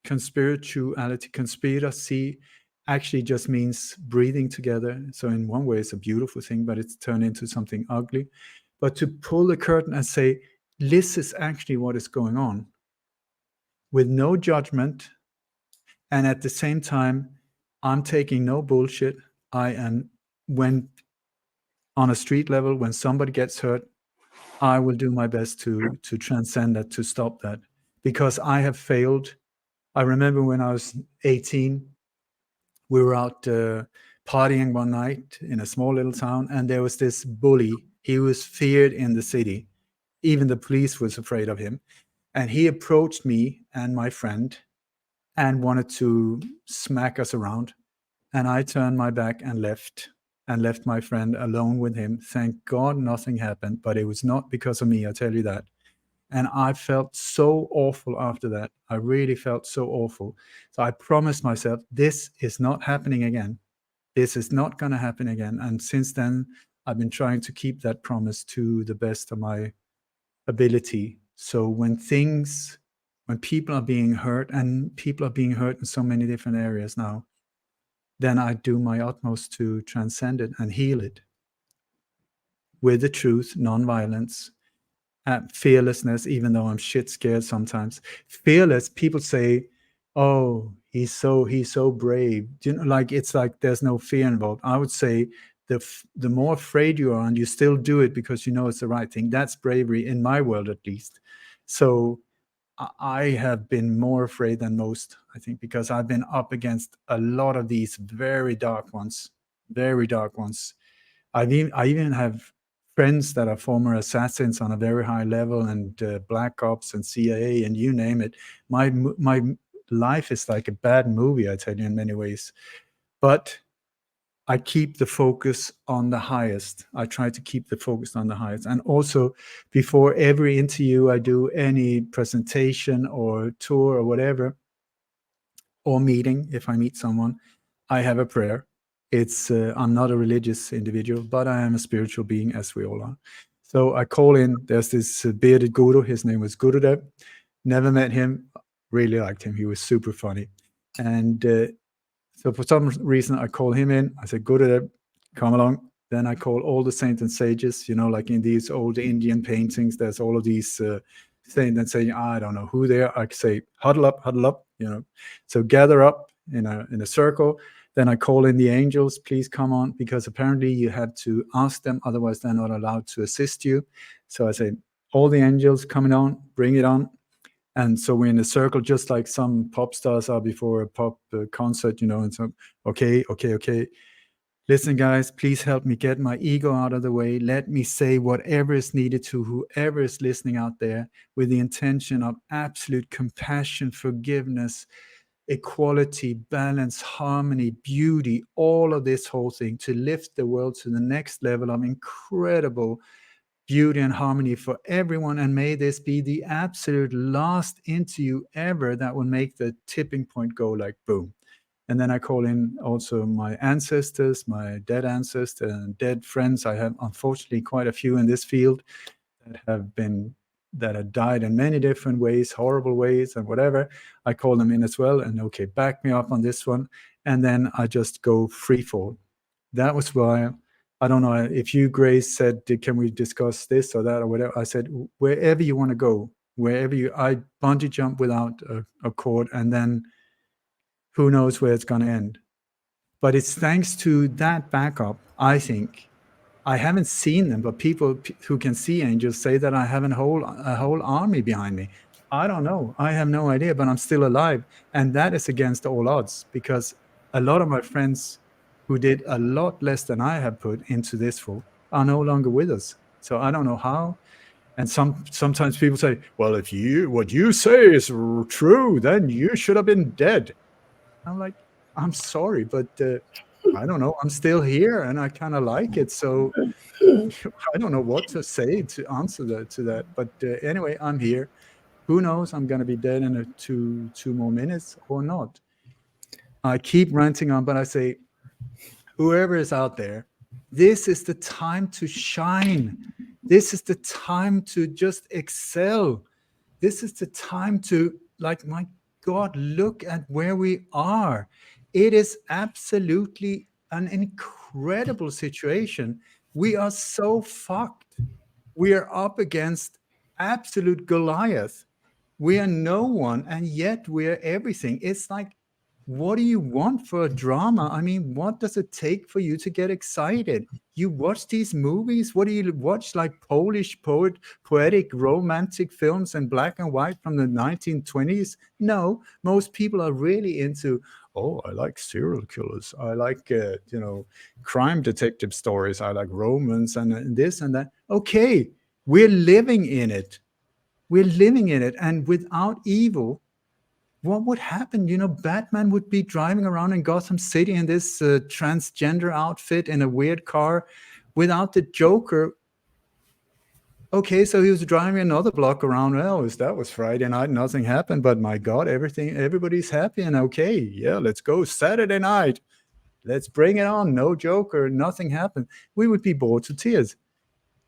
Conspirituality, conspiracy actually just means breathing together. So in one way, it's a beautiful thing, but it's turned into something ugly. But to pull the curtain and say, this is actually what is going on, with no judgment, and at the same time, I'm taking no bullshit. When on a street level, when somebody gets hurt, I will do my best to transcend that, to stop that, because I have failed. I remember when I was 18, we were out partying one night in a small little town, and there was this bully. He was feared in the city. Even the police was afraid of him. And he approached me and my friend and wanted to smack us around. And I turned my back and left my friend alone with him. Thank God nothing happened, but it was not because of me, I tell you that. And I felt so awful after that. I really felt so awful. So I promised myself, this is not happening again. This is not going to happen again. And since then, I've been trying to keep that promise to the best of my ability. So when people are being hurt, and people are being hurt in so many different areas now, then I do my utmost to transcend it and heal it with the truth, non-violence, fearlessness, even though I'm shit scared sometimes. Fearless, people say, oh, he's so brave. Like, it's like there's no fear involved. I would say the more afraid you are and you still do it because you know it's the right thing, that's bravery, in my world at least. So I have been more afraid than most, I think, because I've been up against a lot of these very dark ones. I even have friends that are former assassins on a very high level, and Black Ops and CIA and you name it. My life is like a bad movie, I tell you, in many ways. But I keep the focus on the highest. I try to keep the focus on the highest. And also, before every interview I do, any presentation or tour or whatever, or meeting, if I meet someone, I have a prayer. It's I'm not a religious individual, but I am a spiritual being, as we all are. So I call in, there's this bearded guru, his name was Gurudev. Never met him, really liked him, he was super funny. And so for some reason, I call him in, I said, Gurudev, come along. Then I call all the saints and sages, like in these old Indian paintings, there's all of these saints and saying, I don't know who they are. I say, huddle up, So gather up in a circle. Then I call in the angels, please come on, because apparently you have to ask them, otherwise they're not allowed to assist you. So I say, all the angels coming on, bring it on. And so we're in a circle, just like some pop stars are before a pop concert, and so, okay. Listen, guys, please help me get my ego out of the way. Let me say whatever is needed to whoever is listening out there, with the intention of absolute compassion, forgiveness, equality, balance, harmony, beauty, all of this whole thing, to lift the world to the next level of incredible beauty and harmony for everyone. And may this be the absolute last interview ever that will make the tipping point go like boom. And then I call in also my ancestors, my dead ancestors and dead friends. I have unfortunately quite a few in this field that have died in many different ways, horrible ways and whatever. I call them in as well, and okay, back me up on this one. And then I just go freefall. That was why, I don't know if you, Grace, said, can we discuss this or that or whatever? I said, wherever you want to go, I bungee jump without a cord, and then who knows where it's going to end. But it's thanks to that backup, I think. I haven't seen them, but people who can see angels say that I have a whole army behind me. I don't know. I have no idea, but I'm still alive. And that is against all odds, because a lot of my friends who did a lot less than I have put into this for are no longer with us. So I don't know how. And sometimes people say, well, if what you say is true, then you should have been dead. I'm like, I'm sorry, but I don't know. I'm still here, and I kind of like it. So I don't know what to say to answer to that. But anyway, I'm here. Who knows? I'm going to be dead in two more minutes or not. I keep ranting on, but I say, whoever is out there, this is the time to shine. This is the time to just excel. This is the time to, like, my God, look at where we are. It is absolutely an incredible situation. We are so fucked. We are up against absolute Goliath. We are no one, and yet we are everything. It's like, what do you want for a drama? I mean, what does it take for you to get excited? You watch these movies? What do you watch? Like Polish poetic romantic films in black and white from the 1920s? No, most people are really into, oh, I like serial killers. I like, crime detective stories. I like romance and this and that. Okay, we're living in it. We're living in it. And without evil, what would happen? Batman would be driving around in Gotham City in this transgender outfit in a weird car. Without the Joker, okay, so he was driving another block around. Well, that was Friday night, nothing happened, but my God, everybody's happy and okay. Yeah, let's go Saturday night. Let's bring it on. No Joker, nothing happened. We would be bored to tears.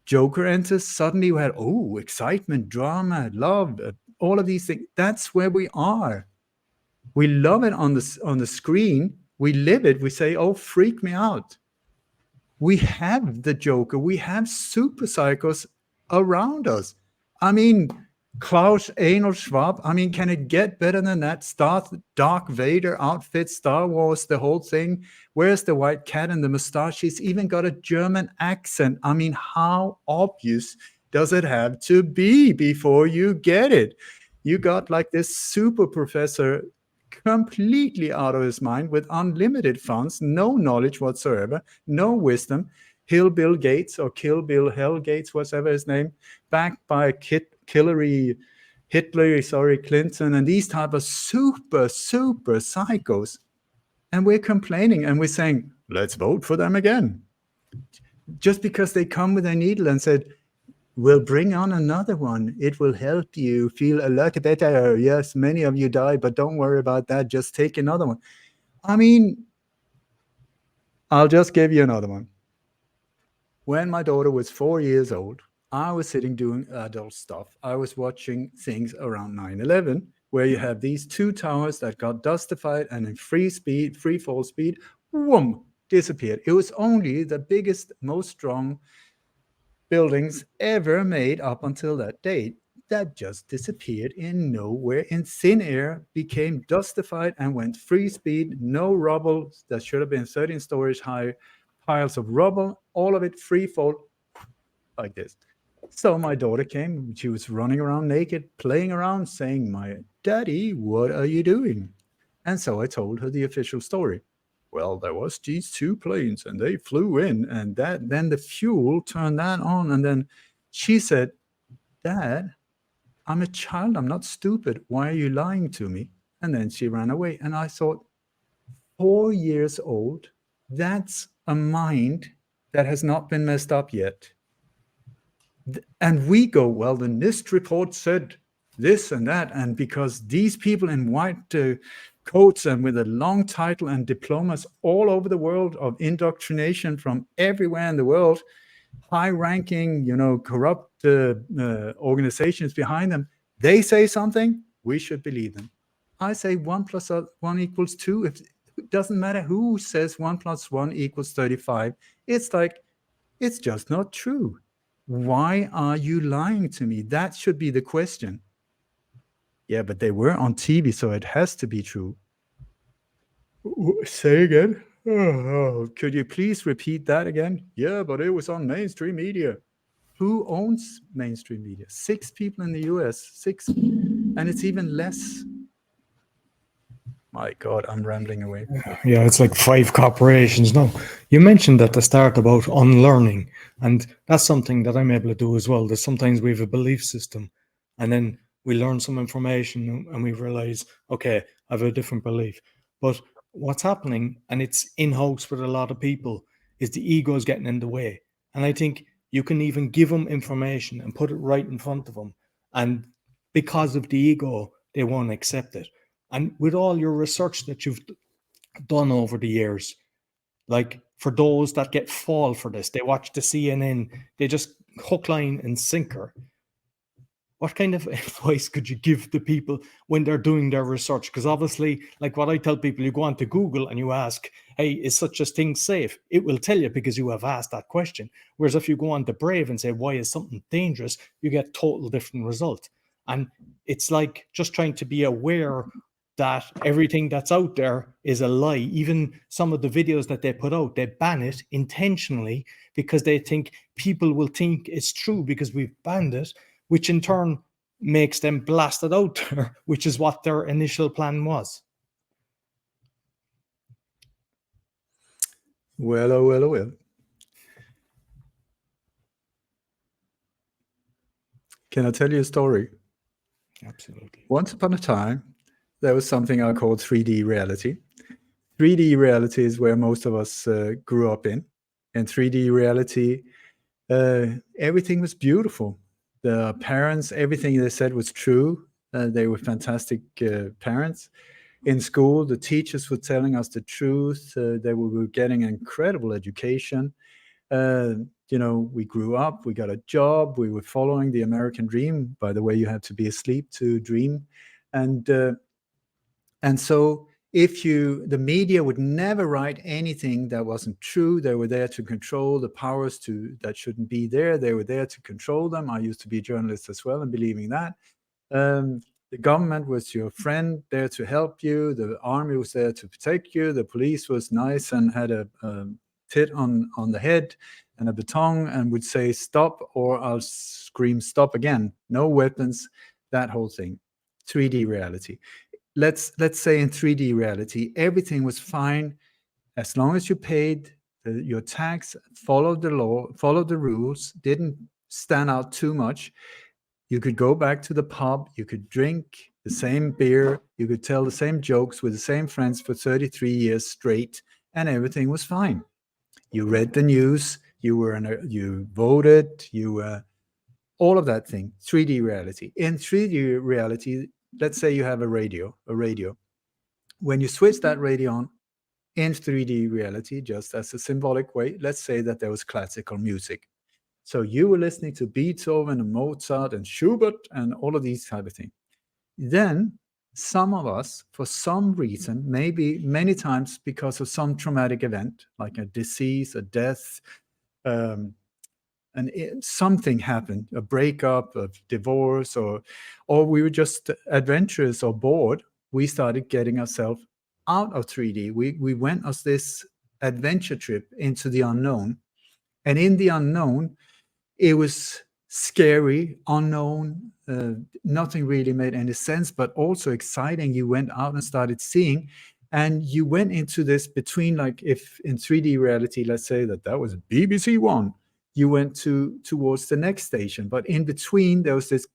Joker enters, suddenly we had, excitement, drama, love, all of these things. That's where we are. We love it on the screen. We live it. We say, oh, freak me out. We have the Joker. We have super psychos around us. I mean, Klaus Einor Schwab. I mean, can it get better than that? Dark Vader outfit, Star Wars, the whole thing. Where's the white cat and the mustache? He's even got a German accent. I mean, how obvious does it have to be before you get it? You got like this super professor completely out of his mind with unlimited funds, no knowledge whatsoever, no wisdom. Hill Bill Gates or Kill Bill Hell Gates, whatever his name, backed by Hillary Clinton, and these type of super psychos. And we're complaining and we're saying, let's vote for them again. Just because they come with a needle and said, we'll bring on another one. It will help you feel a lot better. Yes, many of you die, but don't worry about that. Just take another one. I mean, I'll just give you another one. When my daughter was 4 years old, I was sitting doing adult stuff. I was watching things around 9/11, where you have these two towers that got dustified and in free fall speed, whoom, disappeared. It was only the biggest, most strong buildings ever made up until that date that just disappeared in nowhere, in thin air, became dustified and went free speed, no rubble that should have been 13 stories high, piles of rubble, all of it free fall like this. So my daughter came, she was running around naked, playing around, saying, my daddy, what are you doing? And so I told her the official story. Well, there was these two planes and they flew in, and then the fuel turned that on. And then she said, Dad, I'm a child, I'm not stupid. Why are you lying to me? And then she ran away. And I thought, 4 years old, that's a mind that has not been messed up yet. And we go, well, the NIST report said this and that, and because these people in white coats and with a long title and diplomas all over the world of indoctrination from everywhere in the world, high-ranking, corrupt organizations behind them, they say something, we should believe them. I say 1 + 1 = 2. It doesn't matter who says 1 + 1 = 35. It's like, it's just not true. Why are you lying to me? That should be the question. Yeah, but they were on TV, so it has to be true. Say again? Oh, could you please repeat that again? Yeah, but it was on mainstream media. Who owns mainstream media? 6 people in the US, 6, and it's even less. My God, I'm rambling away. Yeah, it's like 5 corporations. No, you mentioned at the start about unlearning, and that's something that I'm able to do as well. That sometimes we have a belief system, and then we learn some information and we realize, okay, I have a different belief. But what's happening, and it's in-house with a lot of people, is the ego is getting in the way. And I think you can even give them information and put it right in front of them, and because of the ego, they won't accept it. And with all your research that you've done over the years, like for those that fall for this, they watch the CNN, they just hook, line, and sinker. What kind of advice could you give the people when they're doing their research? Because obviously, like what I tell people, you go onto Google and you ask, hey, is such a thing safe? It will tell you because you have asked that question. Whereas if you go on to Brave and say, why is something dangerous? You get total different result. And it's like just trying to be aware that everything that's out there is a lie. Even some of the videos that they put out, they ban it intentionally because they think people will think it's true because we've banned it, which in turn makes them blast it out there, which is what their initial plan was. Well, oh, well, oh, well. Can I tell you a story? Absolutely. Once upon a time, there was something I called 3D reality. 3D reality is where most of us grew up in. In 3D reality, everything was beautiful. The parents, everything they said was true. They were fantastic parents. In school, the teachers were telling us the truth. We were getting incredible education. We grew up, we got a job, we were following the American dream. By the way, you had to be asleep to dream. And so the media would never write anything that wasn't true. They were there to control the powers that shouldn't be there. They were there to control them. I used to be a journalist as well and believing that. The government was your friend, there to help you. The army was there to protect you. The police was nice and had a tit on the head and a baton and would say stop, or I'll scream stop again. No weapons, that whole thing. 3D reality. Let's say in 3D reality, everything was fine as long as you paid Your tags followed the law, followed the rules, didn't stand out too much. You could go back to the pub, you could drink the same beer, you could tell the same jokes with the same friends for 33 years straight, and everything was fine. You read the news, you voted, all of that thing. 3D reality. In 3D reality, let's say you have a radio. When you switch that radio on in 3D reality, just as a symbolic way, let's say that there was classical music. So you were listening to Beethoven and Mozart and Schubert and all of these type of things. Then some of us, for some reason, maybe many times because of some traumatic event, like a disease, a death, something happened, a breakup, a divorce, or we were just adventurous or bored, we started getting ourselves out of 3D. We went on this adventure trip into the unknown. And in the unknown, it was scary, unknown, nothing really made any sense, but also exciting. You went out and started seeing, and you went into this between, like, if in 3D reality, let's say that was BBC One, you went towards the next station, but in between there was this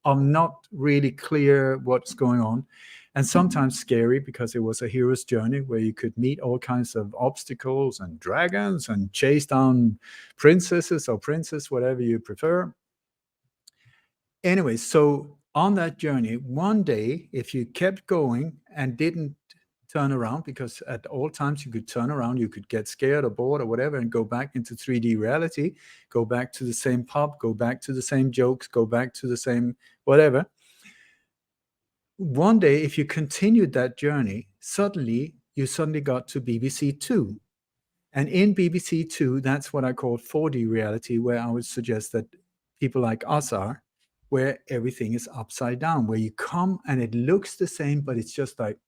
I'm not really clear what's going on, and sometimes scary because it was a hero's journey where you could meet all kinds of obstacles and dragons and chase down princesses or princes, whatever you prefer. Anyway, so on that journey, one day, if you kept going and didn't turn around, because at all times you could turn around, you could get scared or bored or whatever and go back into 3D reality, go back to the same pub, go back to the same jokes, go back to the same whatever. One day, if you continued that journey, you suddenly got to BBC Two. And in BBC Two, that's what I call 4D reality, where I would suggest that people like us are, where everything is upside down, where you come and it looks the same, but it's just like,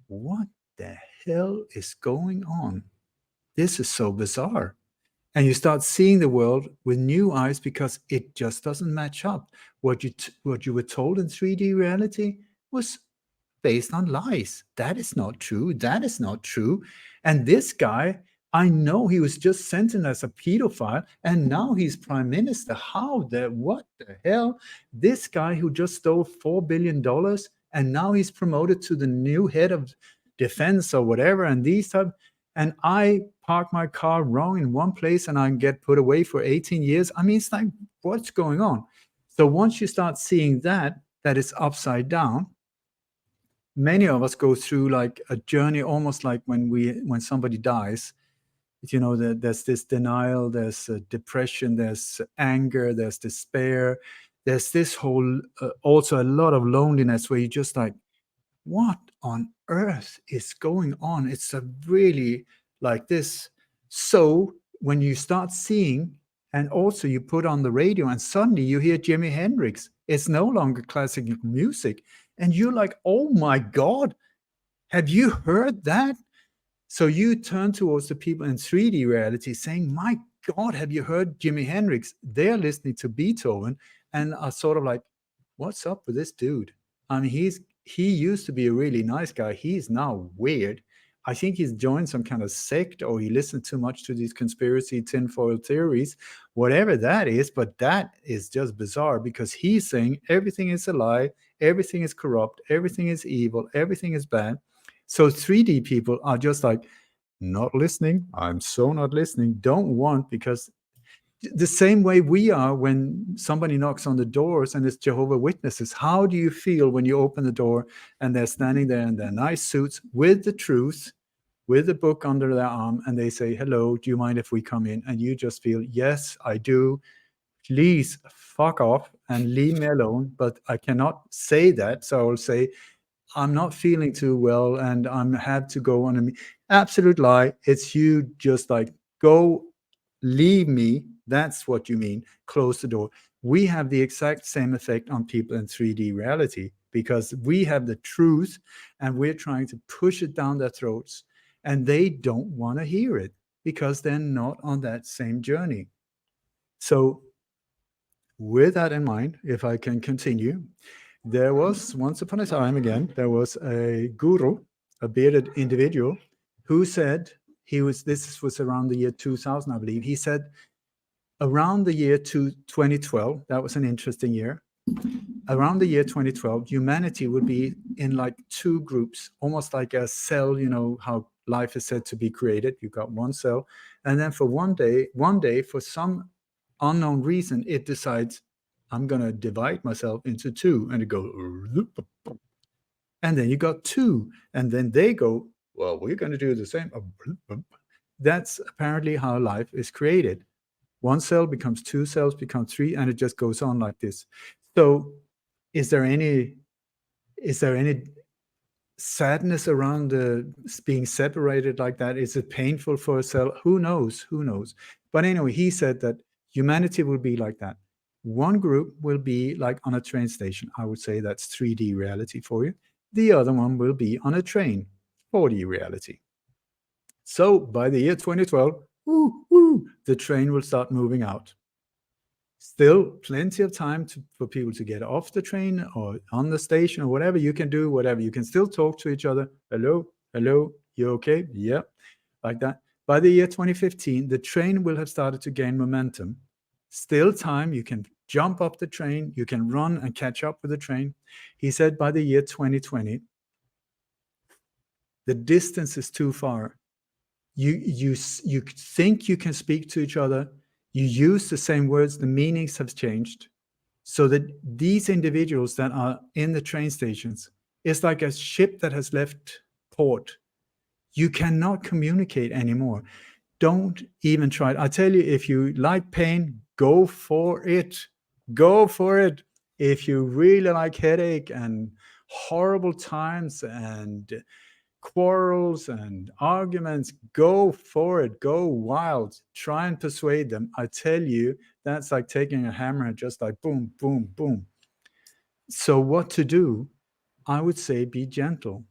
what the hell is going on? This is so bizarre. And you start seeing the world with new eyes because it just doesn't match up. What you were told in 3D reality was based on lies. That is not true. That is not true. And this guy, I know he was just sentenced as a pedophile, and now he's prime minister. What the hell? This guy who just stole $4 billion, and now he's promoted to the new head of defense or whatever, and I park my car wrong in one place and I get put away for 18 years. I mean, it's like, what's going on? So once you start seeing that is upside down, many of us go through like a journey, almost like when somebody dies. There's this denial, there's depression, there's anger, there's despair, there's this whole also a lot of loneliness where you just like, what on earth is going on? It's a really like this. So when you start seeing, and also you put on the radio and suddenly you hear Jimi Hendrix, it's no longer classical music, and you're like, oh my God, have you heard that? So you turn towards the people in 3D reality saying, my God, have you heard Jimi Hendrix? They're listening to Beethoven and are sort of like, what's up with this dude? I mean, he used to be a really nice guy. He's now weird. I think he's joined some kind of sect, or he listened too much to these conspiracy tinfoil theories, whatever that is. But that is just bizarre because he's saying everything is a lie, everything is corrupt, everything is evil, everything is bad. So 3D people are just like, not listening. I'm so not listening. Don't want, because the same way we are when somebody knocks on the doors and it's Jehovah's Witnesses. How do you feel when you open the door and they're standing there in their nice suits with the truth, with the book under their arm, and they say, hello, do you mind if we come in? And you just feel, yes, I do. Please fuck off and leave me alone. But I cannot say that. So I'll say, I'm not feeling too well and I have to go on. Absolute lie. It's you just like, go, leave me. That's what you mean. Close the door. We have the exact same effect on people in 3D reality because we have the truth and we're trying to push it down their throats, and they don't want to hear it because they're not on that same journey. So with that in mind, if I can continue, there was once upon a time again, there was a guru, a bearded individual who said, This was around the year 2000, I believe. He said around the year 2012, that was an interesting year. Around the year 2012, humanity would be in like two groups, almost like a cell, you know, how life is said to be created. You got one cell. And then for one day, for some unknown reason, it decides, I'm going to divide myself into two. And it goes, and then you got two. And then they go, well, we're going to do the same. That's apparently how life is created. One cell becomes two cells, become three, and it just goes on like this. So is there any sadness around being separated like that? Is it painful for a cell? Who knows? But anyway, he said that humanity will be like that. One group will be like on a train station. I would say that's 3D reality for you. The other one will be on a train, 4D reality. So by the year 2012, the train will start moving out. Still plenty of time for people to get off the train or on the station or whatever. You can do whatever. You can still talk to each other. Hello, you okay? Yeah, like that. By the year 2015, the train will have started to gain momentum. Still time. You can jump off the train. You can run and catch up with the train. He said by the year 2020, the distance is too far. You think you can speak to each other. You use the same words, the meanings have changed, so that these individuals that are in the train stations, it's like a ship that has left port. You cannot communicate anymore. Don't even try it. I tell you, if you like pain, go for it. Go for it. If you really like headache and horrible times and quarrels and arguments, go for it. Go wild. Try and persuade them. I tell you, that's like taking a hammer and just like boom, boom, boom. So what to do? I would say be gentle.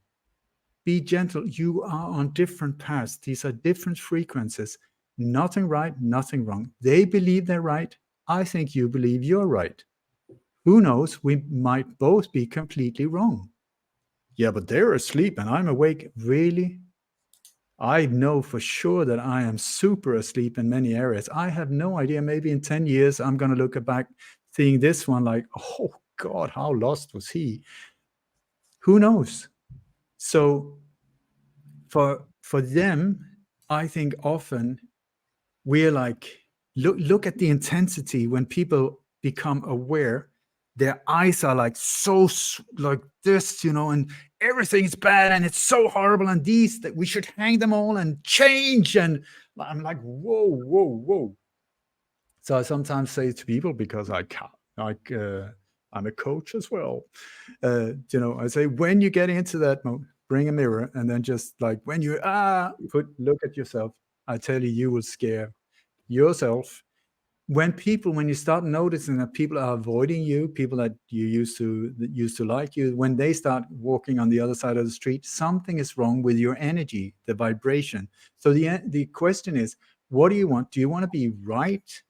Be gentle. You are on different paths. These are different frequencies. Nothing right, nothing wrong. They believe they're right. I think you believe you're right. Who knows? We might both be completely wrong. Yeah, but they're asleep and I'm awake. Really? I know for sure that I am super asleep in many areas. I have no idea. Maybe in 10 years, I'm going to look back seeing this one like, oh God, how lost was he? Who knows? So for them, I think often we're like, look at the intensity when people become aware. Their eyes are like so like this, you know, and everything's bad and it's so horrible, and these that we should hang them all and change. And I'm like, whoa. So I sometimes say to people, because I can't, like, I'm a coach as well. You know, I say, when you get into that mode, bring a mirror, and then just like when you look at yourself, I tell you, you will scare yourself. When you start noticing that people are avoiding you, people that you used to like you, when they start walking on the other side of the street, something is wrong with your energy, the vibration. So the question is, what do you want? Do you want to be right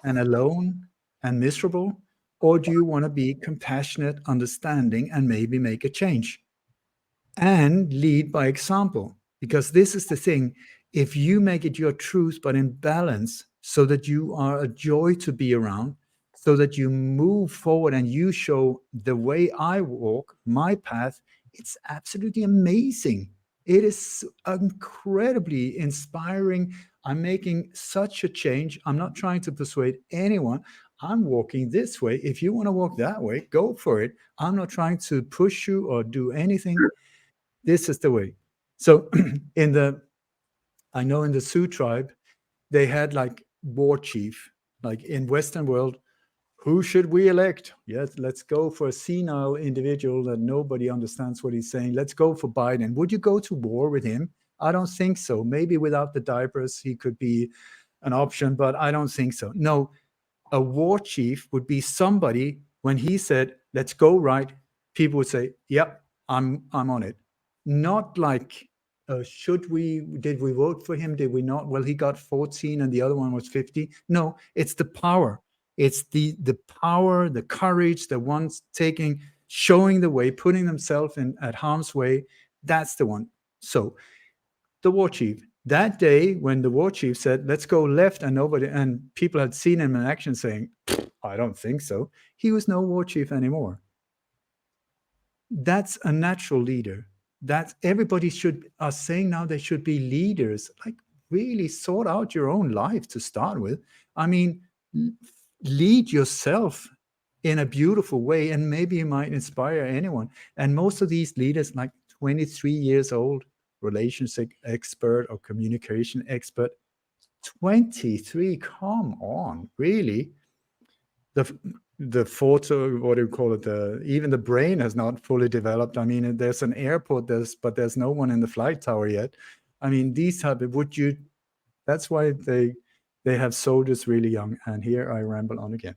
and alone and miserable? Or do you want to be compassionate, understanding, and maybe make a change? And lead by example. Because this is the thing. If you make it your truth, but in balance, so that you are a joy to be around, so that you move forward and you show the way I walk, my path, it's absolutely amazing. It is incredibly inspiring. I'm making such a change. I'm not trying to persuade anyone. I'm walking this way. If you want to walk that way, go for it. I'm not trying to push you or do anything. This is the way. So I know in the Sioux tribe, they had like war chief, like in Western world, who should we elect? Yes, let's go for a senile individual that nobody understands what he's saying. Let's go for Biden. Would you go to war with him? I don't think so. Maybe without the diapers, he could be an option, but I don't think so. No, a war chief would be somebody, when he said, let's go right, people would say, yep, I'm on it. Not like, did we vote for him? Did we not? Well, he got 14 and the other one was 50. No, it's the power. It's the power, the courage, the ones showing the way, putting themselves at harm's way. That's the one. So the war chief, That day when the war chief said, let's go left, and people had seen him in action saying, I don't think so, he was no war chief anymore. That's a natural leader. That everybody are saying now they should be leaders. Like, really sort out your own life to start with. I mean, lead yourself in a beautiful way, and maybe you might inspire anyone. And most of these leaders, like 23 years old, relationship expert or communication expert, 23, come on, really? The photo, what do you call it? Even the brain has not fully developed. I mean, there's an airport, but there's no one in the flight tower yet. I mean, these type of, that's why they have soldiers really young. And here I ramble on again.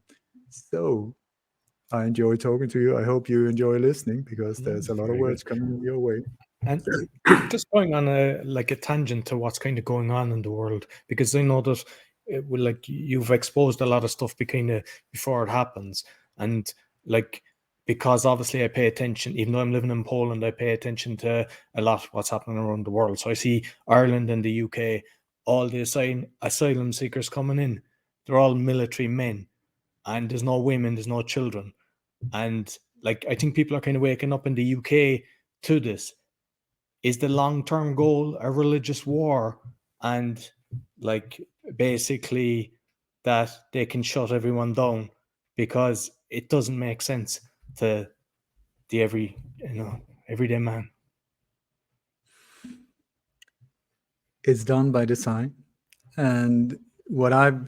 So I enjoy talking to you. I hope you enjoy listening, because there's a lot of words coming your way. And just going on a tangent to what's kind of going on in the world, because I know that you've exposed a lot of stuff before it happens, and because obviously I pay attention, even though I'm living in Poland, I pay attention to a lot of what's happening around the world. So I see Ireland and the UK, all the asylum seekers coming in, they're all military men, and there's no women, there's no children. And I think people are kind of waking up in the UK to this. Is the long-term goal a religious war, and basically that they can shut everyone down, because it doesn't make sense to the everyday man? It's done by design. And what I've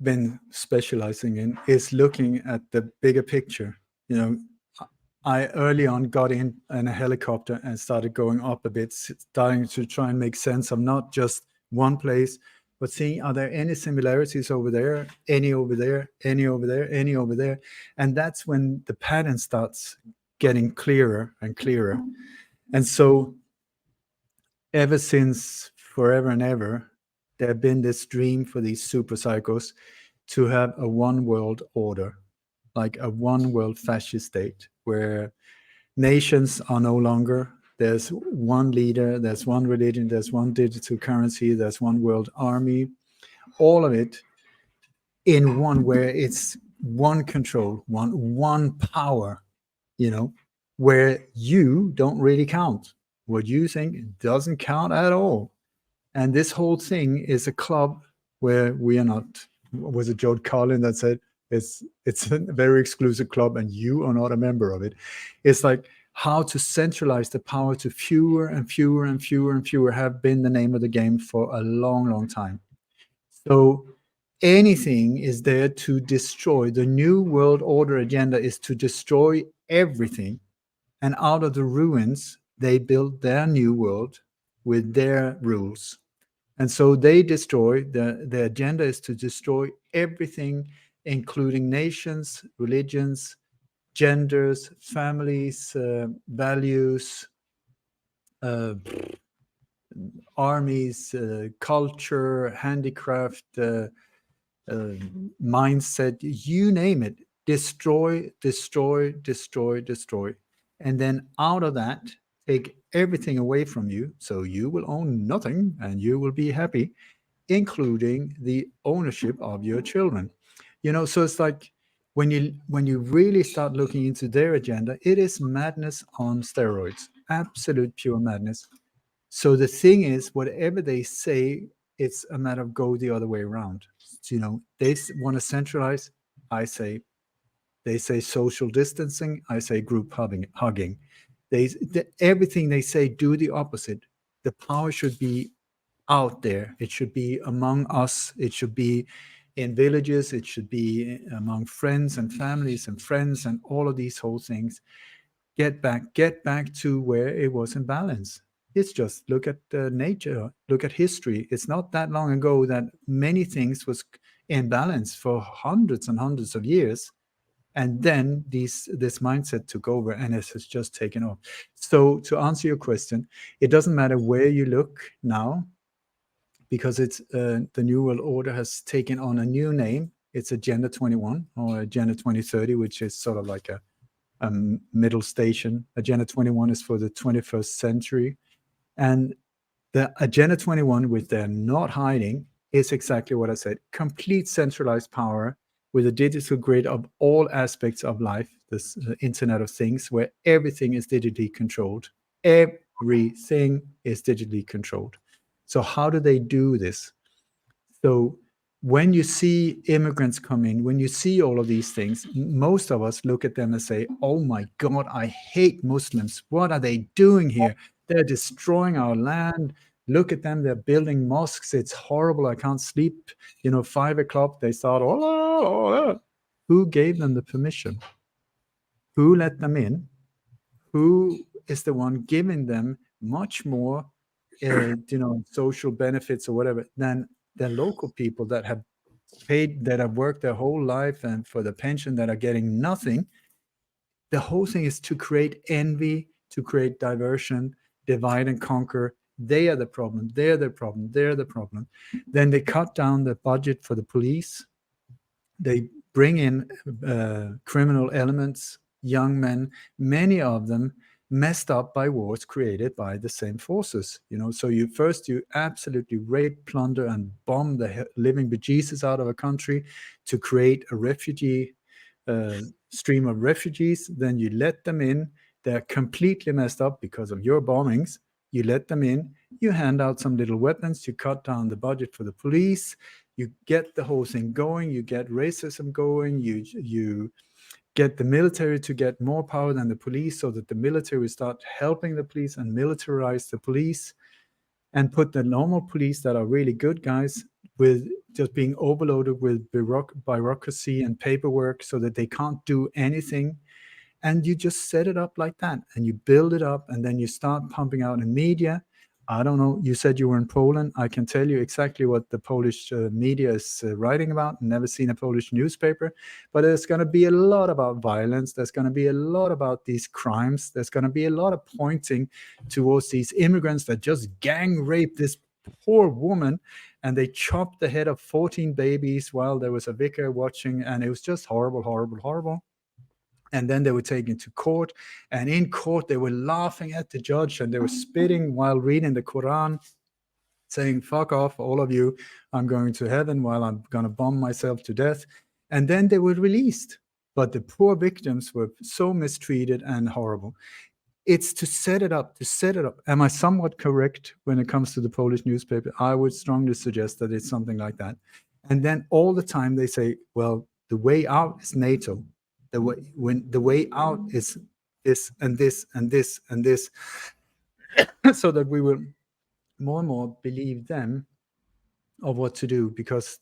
been specializing in is looking at the bigger picture. I early on got in a helicopter and started going up a bit, starting to try and make sense of not just one place, but seeing, are there any similarities over there, any over there, any over there, any over there? And that's when the pattern starts getting clearer and clearer. And so ever since forever and ever, there have been this dream for these super psychos to have a one world order, like a one world fascist state, where nations are no longer, there's one leader, there's one religion, there's one digital currency, there's one world army, all of it in one, where it's one control, one power, where you don't really count. What you think doesn't count at all. And this whole thing is a club where we are not. Was it George Carlin that said it's a very exclusive club and you are not a member of it? It's like how to centralize the power to fewer and fewer and fewer and fewer have been the name of the game for a long, long time. So anything is there to destroy. The new world order agenda is to destroy everything. And out of the ruins, they build their new world with their rules. And so they destroy, the agenda is to destroy everything, including nations, religions, genders, families, values, armies, culture, handicraft, mindset, you name it. Destroy, destroy, destroy, destroy. And then out of that, take everything away from you, so you will own nothing and you will be happy, including the ownership of your children. So it's like when you really start looking into their agenda, it is madness on steroids, absolute pure madness. So the thing is, whatever they say, it's a matter of go the other way around. They want to centralize. They say social distancing. I say group hugging. Everything they say, do the opposite. The power should be out there. It should be among us. It should be in villages. It should be among friends and families and friends and all of these whole things. Get back to where it was in balance. It's just look at nature, look at history. It's not that long ago that many things was in balance for hundreds and hundreds of years. And then this mindset took over and it has just taken off. So to answer your question, it doesn't matter where you look now, because it's the New World Order has taken on a new name. It's Agenda 21 or Agenda 2030, which is sort of like a middle station. Agenda 21 is for the 21st century. And The Agenda 21, which they're not hiding, is exactly what I said. Complete centralized power with a digital grid of all aspects of life, this Internet of Things, where everything is digitally controlled. Everything is digitally controlled. So how do they do this? So when you see immigrants come in, when you see all of these things, most of us look at them and say, oh my God, I hate Muslims. What are they doing here? They're destroying our land. Look at them. They're building mosques. It's horrible. I can't sleep. 5 o'clock, they start, oh. Who gave them the permission? Who let them in? Who is the one giving them much more, social benefits or whatever than the local people that have paid, that have worked their whole life and for the pension that are getting nothing? The whole thing is to create envy, to create diversion, divide and conquer. They are the problem. They're the problem. They're the problem. Then they cut down the budget for the police. They bring in criminal elements, young men, many of them messed up by wars created by the same forces. So you absolutely rape, plunder, and bomb the living bejesus out of a country to create a refugee stream of refugees. Then you let them in. They're completely messed up because of your bombings. You let them in. You hand out some little weapons. You cut down the budget for the police. You get the whole thing going. You get racism going. You get the military to get more power than the police, so that the military will start helping the police and militarize the police, and put the normal police that are really good guys with just being overloaded with bureaucracy and paperwork so that they can't do anything. And you just set it up like that, and you build it up, and then you start pumping out in media. I don't know, you said you were in Poland. I can tell you exactly what the Polish media is writing about. Never seen a Polish newspaper, but there's going to be a lot about violence. There's going to be a lot about these crimes. There's going to be a lot of pointing towards these immigrants that just gang raped this poor woman, and they chopped the head of 14 babies while there was a vicar watching, and it was just horrible, horrible, horrible. And then they were taken to court, and in court they were laughing at the judge, and they were spitting while reading the Quran, saying, fuck off, all of you, I'm going to heaven while I'm going to bomb myself to death. And then they were released. But the poor victims were so mistreated and horrible. It's to set it up. Am I somewhat correct when it comes to the Polish newspaper? I would strongly suggest that it's something like that. And then all the time they say, well, the way out is NATO. The way out is this and this and this and this, so that we will more and more believe them of what to do. Because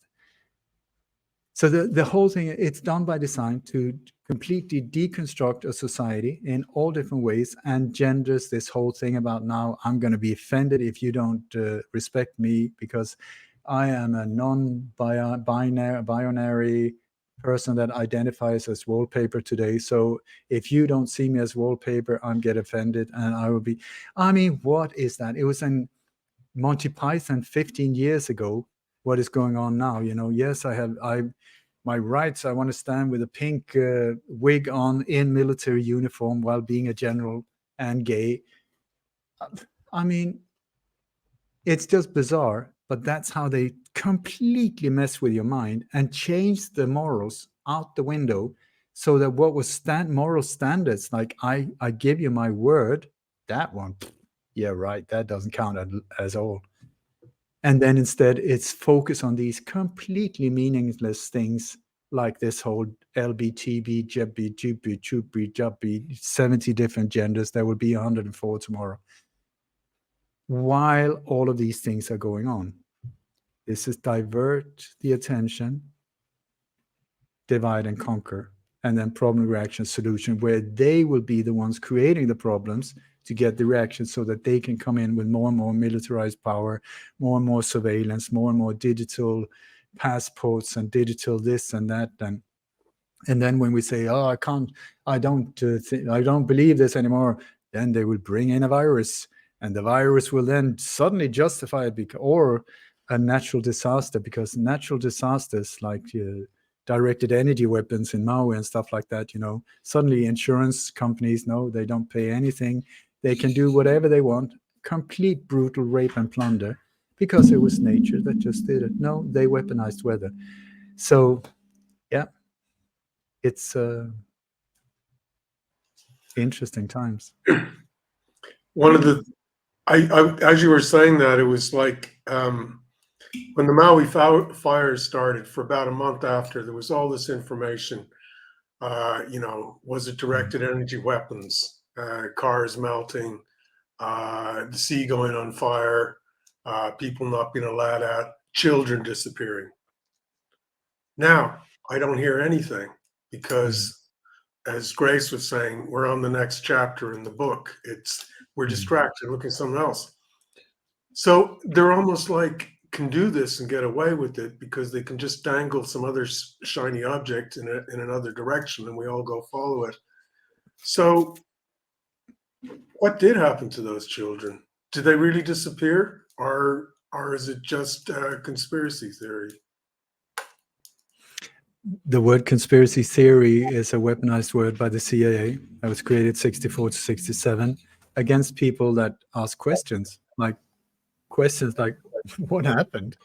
so the whole thing, it's done by design to completely deconstruct a society in all different ways, and genders this whole thing about, now I'm going to be offended if you don't respect me because I am a non-binary person that identifies as wallpaper today. So if you don't see me as wallpaper, I'm get offended, and I will be. I mean, what is that? It was in Monty Python 15 years ago. What is going on now? Yes, my rights. I want to stand with a pink wig on in military uniform while being a general and gay. I mean, it's just bizarre. But that's how they completely mess with your mind and change the morals out the window, so that what was moral standards, like I give you my word, that one, yeah, right, that doesn't count as all. And then instead it's focused on these completely meaningless things, like this whole LBTB, JB, JB, JB, JB, 70 different genders. There will be 104 tomorrow. While all of these things are going on, this is divert the attention, divide and conquer, and then problem, reaction, solution, where they will be the ones creating the problems to get the reaction, so that they can come in with more and more militarized power, more and more surveillance, more and more digital passports and digital this and that. And then when we say, oh, I don't believe this anymore, then they will bring in a virus, and the virus will then suddenly justify it, or a natural disaster, because natural disasters like directed energy weapons in Maui and stuff like that, suddenly insurance companies know they don't pay anything. They can do whatever they want. complete brutal rape and plunder because it was nature that just did it. No, they weaponized weather. So, yeah, it's interesting times. One of the, as you were saying that, it was like when the Maui fires started, for about a month after, there was all this information. Was it directed energy weapons, cars melting, the sea going on fire, people not being allowed out, children disappearing. Now, I don't hear anything because, as Grace was saying, we're on the next chapter in the book. We're distracted, looking at something else. So they're almost like can do this and get away with it because they can just dangle some other shiny object in another direction, and we all go follow it. So what did happen to those children? Did they really disappear, or is it just conspiracy theory? The word conspiracy theory is a weaponized word by the CIA that was created 64 to 67 against people that ask questions like what happened?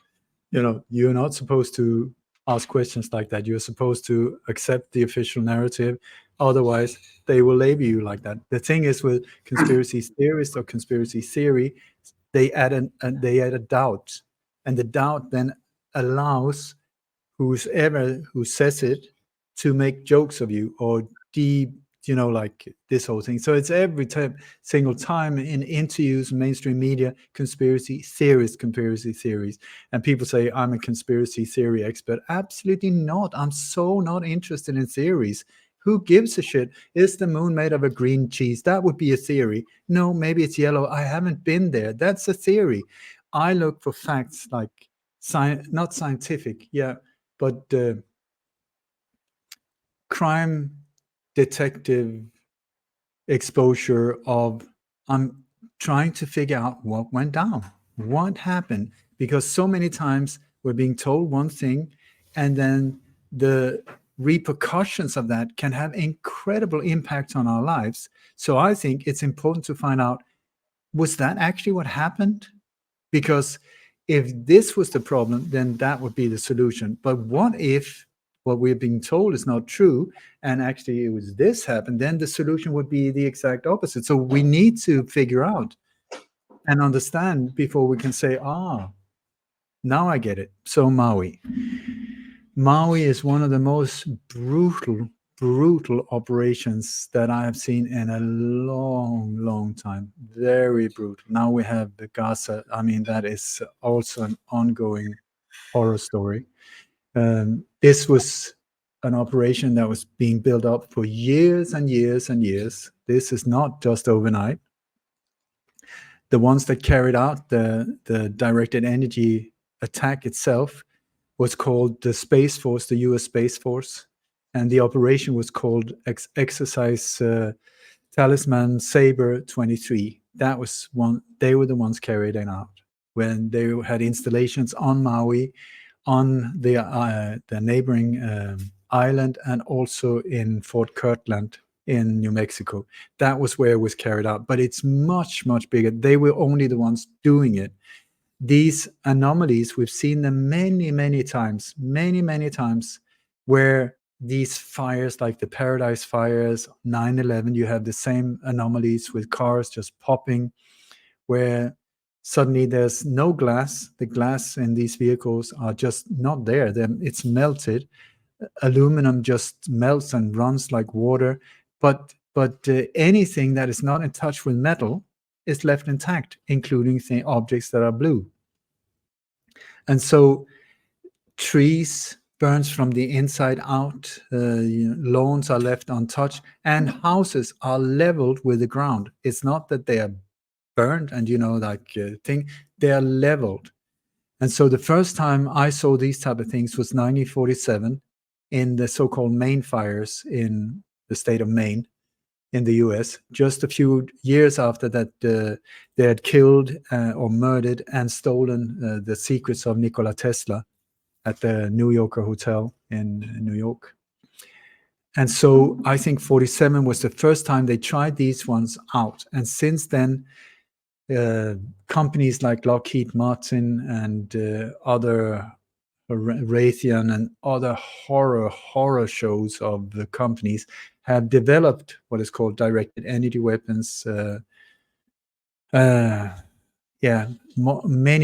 You're not supposed to ask questions like that. You're supposed to accept the official narrative. Otherwise, they will label you like that. The thing is with conspiracy theorists or conspiracy theory, they add a doubt, and the doubt then allows whoever who says it to make jokes of you or like this whole thing. So it's every single time in interviews, mainstream media, conspiracy theories, and people say I'm a conspiracy theory expert. Absolutely not. I'm so not interested in theories. Who gives a shit? Is the moon made of a green cheese? That would be a theory. No, maybe it's yellow. I haven't been there. That's a theory. I look for facts like not scientific, but crime detective exposure of I'm trying to figure out what went down, what happened, because so many times we're being told one thing and then the repercussions of that can have incredible impact on our lives. So I think it's important to find out, was that actually what happened? Because if this was the problem, then that would be the solution. But what if what we're being told is not true and actually it was this happened? Then the solution would be the exact opposite. So we need to figure out and understand before we can say, now I get it. So Maui is one of the most brutal operations that I have seen in a long time. Very brutal. Now we have the Gaza. I mean, that is also an ongoing horror story. This was an operation that was being built up for years and years and years. This is not just overnight. The ones that carried out the directed energy attack itself was called the Space Force, the US Space Force. And the operation was called Exercise Talisman Sabre 23. That was one. They were the ones carried it out when they had installations on Maui, on the neighboring island, and also in Fort Kirtland in New Mexico. That was where it was carried out. But it's much bigger. They were only the ones doing it. These anomalies, we've seen them many times, where these fires, like the Paradise fires, 9/11, you have the same anomalies with cars just popping, where suddenly there's no glass. The glass in these vehicles are just not there. It's melted. Aluminum just melts and runs like water. But anything that is not in touch with metal is left intact, including objects that are blue. And so trees burns from the inside out, lawns are left untouched, and houses are leveled with the ground. It's not that they are burned and they are leveled. And so the first time I saw these type of things was 1947 in the so-called Maine fires in the state of Maine in the US. Just a few years after that, they had killed or murdered and stolen the secrets of Nikola Tesla at the New Yorker Hotel in New York. And so I think 47 was the first time they tried these ones out. And since then, companies like Lockheed Martin and other Raytheon and other horror shows of the companies have developed what is called directed energy weapons. Many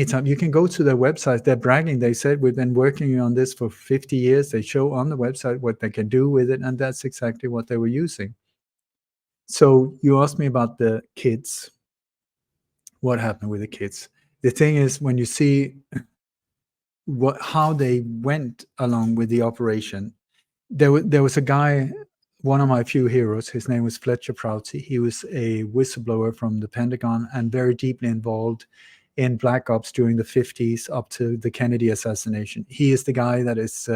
times you can go to their website. They're bragging. They said we've been working on this for 50 years. They show on the website what they can do with it, and that's exactly what they were using. So you asked me about the kids. What happened with the kids? The thing is, when you see how they went along with the operation, there was a guy, one of my few heroes. His name was Fletcher Prouty. He was a whistleblower from the Pentagon and very deeply involved in Black Ops during the 50s up to the Kennedy assassination. He is the guy that is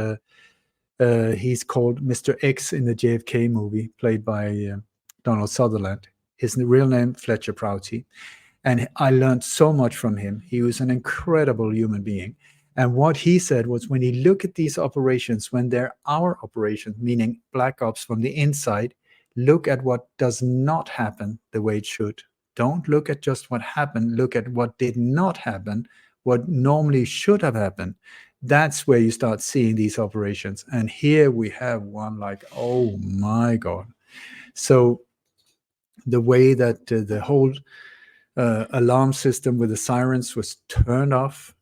he's called Mr. X in the JFK movie, played by Donald Sutherland. His real name, Fletcher Prouty. And I learned so much from him. He was an incredible human being. And what he said was, when you look at these operations, when they're our operations, meaning Black Ops from the inside, look at what does not happen the way it should. Don't look at just what happened. Look at what did not happen, what normally should have happened. That's where you start seeing these operations. And here we have one like, oh my God. So the way that the whole alarm system with the sirens was turned off,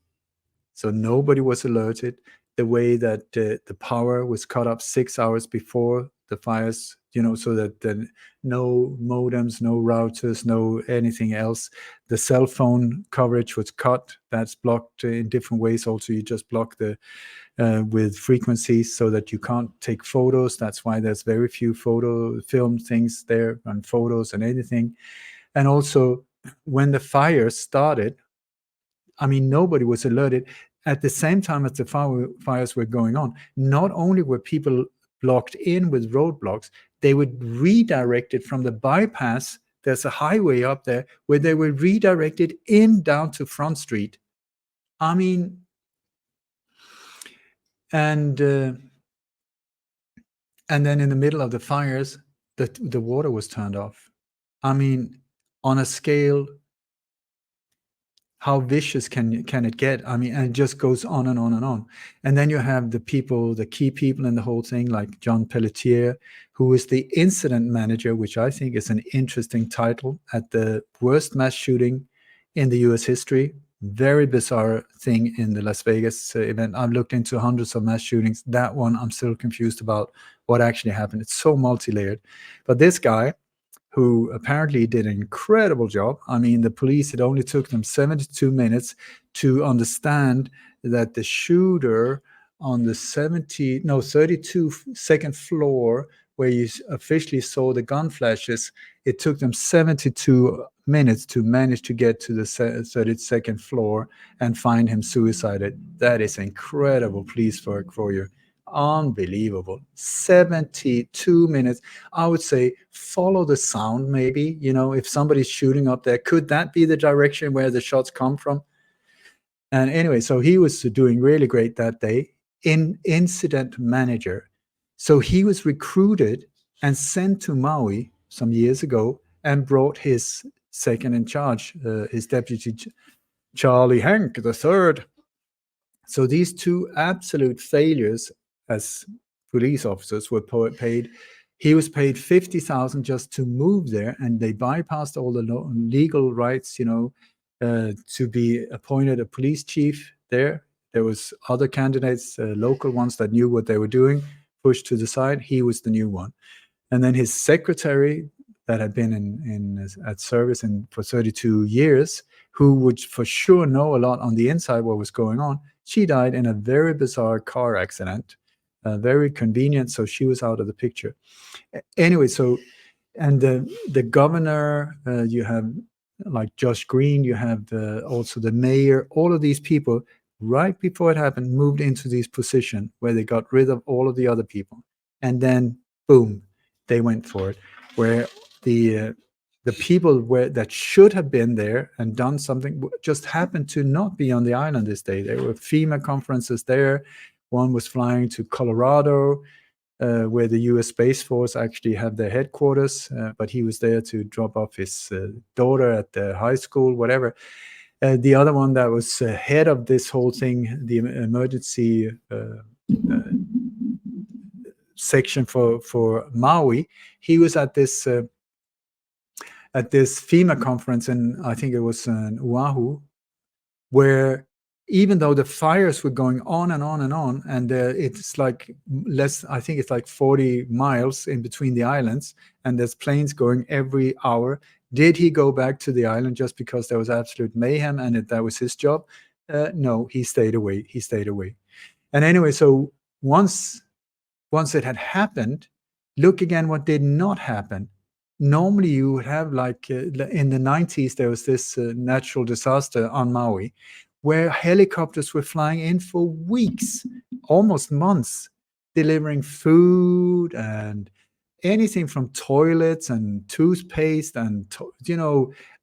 so nobody was alerted. The way that the power was cut off 6 hours before the fires, so that no modems, no routers, no anything else. The cell phone coverage was cut. That's blocked in different ways. Also, you just block the with frequencies so that you can't take photos. That's why there's very few film things there and photos and anything. And also, when the fire started, nobody was alerted. At the same time as the fires were going on, not only were people blocked in with roadblocks, they were redirected from the bypass. There's a highway up there where they were redirected in down to Front Street. And then in the middle of the fires, the water was turned off. On a scale, how vicious can it get? And it just goes on and on and on. And then you have the key people in the whole thing, like John Pelletier, who is the incident manager, which I think is an interesting title, at the worst mass shooting in the US history. Very bizarre thing in the Las Vegas event. I've looked into hundreds of mass shootings. That one, I'm still confused about what actually happened. It's so multi-layered. But this guy, who apparently did an incredible job. The police, it only took them 72 minutes to understand that the shooter on the 32nd floor, where you officially saw the gun flashes, it took them 72 minutes to manage to get to the 32nd floor and find him suicided. That is incredible police work for you. Unbelievable. 72 minutes. I would say follow the sound, maybe. If somebody's shooting up there, could that be the direction where the shots come from? And anyway, so he was doing really great that day. Incident manager. So he was recruited and sent to Maui some years ago and brought his second in charge, his deputy, Charlie Hank III. So these two absolute failures as police officers were paid. He was paid $50,000 just to move there, and they bypassed all the legal rights, to be appointed a police chief there. There was other candidates, local ones that knew what they were doing, pushed to the side. He was the new one. And then his secretary, that had been at service for 32 years, who would for sure know a lot on the inside what was going on, she died in a very bizarre car accident. Very convenient, so she was out of the picture. Anyway, and the governor, you have like Josh Green, you have also the mayor, all of these people, right before it happened, moved into this position where they got rid of all of the other people. And then, boom, they went for it. Where the people that should have been there and done something just happened to not be on the island this day. There were FEMA conferences there. One was flying to Colorado. where the US Space Force actually have their headquarters, but he was there to drop off his daughter at the high school, whatever. The other one that was head of this whole thing, the emergency section for Maui, he was at this FEMA conference, and I think it was in Oahu, where even though the fires were going on and on and on, and it's like I think it's like 40 miles in between the islands, and there's planes going every hour. Did he go back to the island just because there was absolute mayhem and that was his job? No, he stayed away. And anyway, so once it had happened, look again what did not happen. Normally you would have, like in the 90s, there was this natural disaster on Maui where helicopters were flying in for weeks, almost months, delivering food and anything from toilets and toothpaste and,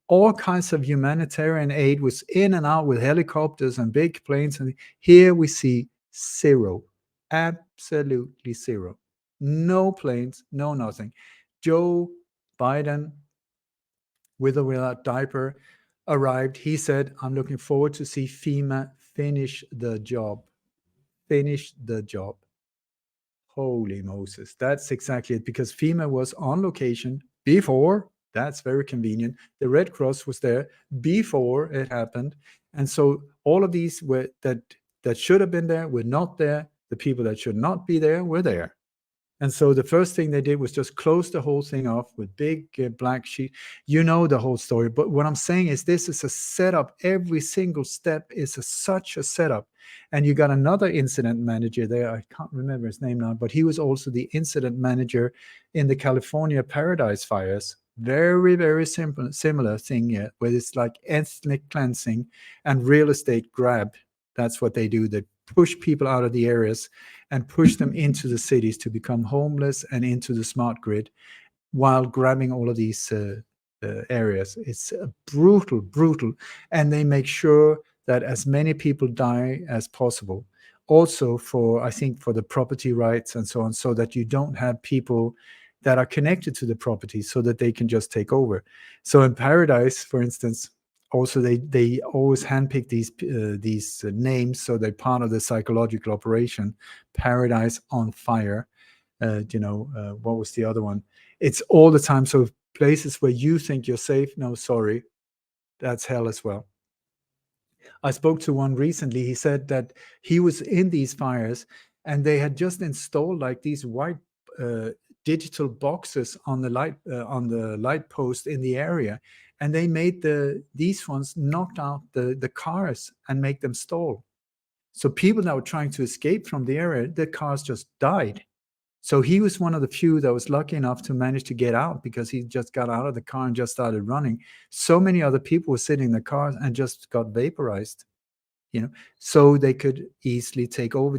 all kinds of humanitarian aid was in and out with helicopters and big planes. And here we see zero, absolutely zero. No planes, no nothing. Joe Biden, with or without diaper, arrived. He said, I'm looking forward to see FEMA finish the job. Finish the job. Holy Moses. That's exactly it, because FEMA was on location before. That's very convenient. The Red Cross was there before it happened. And so all of these were that should have been there were not there. The people that should not be there were there. And so the first thing they did was just close the whole thing off with big black sheet. You know the whole story. But what I'm saying is this is a setup. Every single step is such a setup. And you got another incident manager there. I can't remember his name now, but he was also the incident manager in the California Paradise fires. Very, very similar thing here, where it's like ethnic cleansing and real estate grab. That's what they do. They push people out of the areas and push them into the cities to become homeless and into the smart grid while grabbing all of these areas. It's brutal. And they make sure that as many people die as possible. Also I think for the property rights and so on, so that you don't have people that are connected to the property so that they can just take over. So in Paradise, for instance, also they always handpick these names, so they're part of the psychological operation. Paradise on Fire. What was the other one? It's all the time. So places where you think you're safe, no, sorry, that's hell as well. I spoke to one recently. He said that he was in these fires and they had just installed like these white digital boxes on the light post in the area, and they made these ones knocked out the cars and make them stall. So people that were trying to escape from the area, the cars just died. So he was one of the few that was lucky enough to manage to get out, because he just got out of the car and just started running. So many other people were sitting in the cars and just got vaporized, so they could easily take over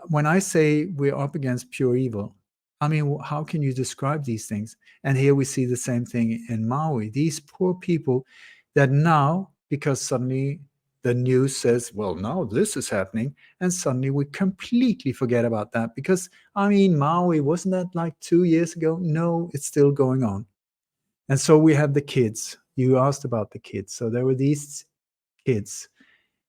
when I say we're up against pure evil, I mean, how can you describe these things? And here we see the same thing in Maui. These poor people that now, because suddenly the news says, well, now this is happening, and suddenly we completely forget about that. Because, I mean, Maui, wasn't that like 2 years ago? No, it's still going on. And so we have the kids. You asked about the kids. So there were these kids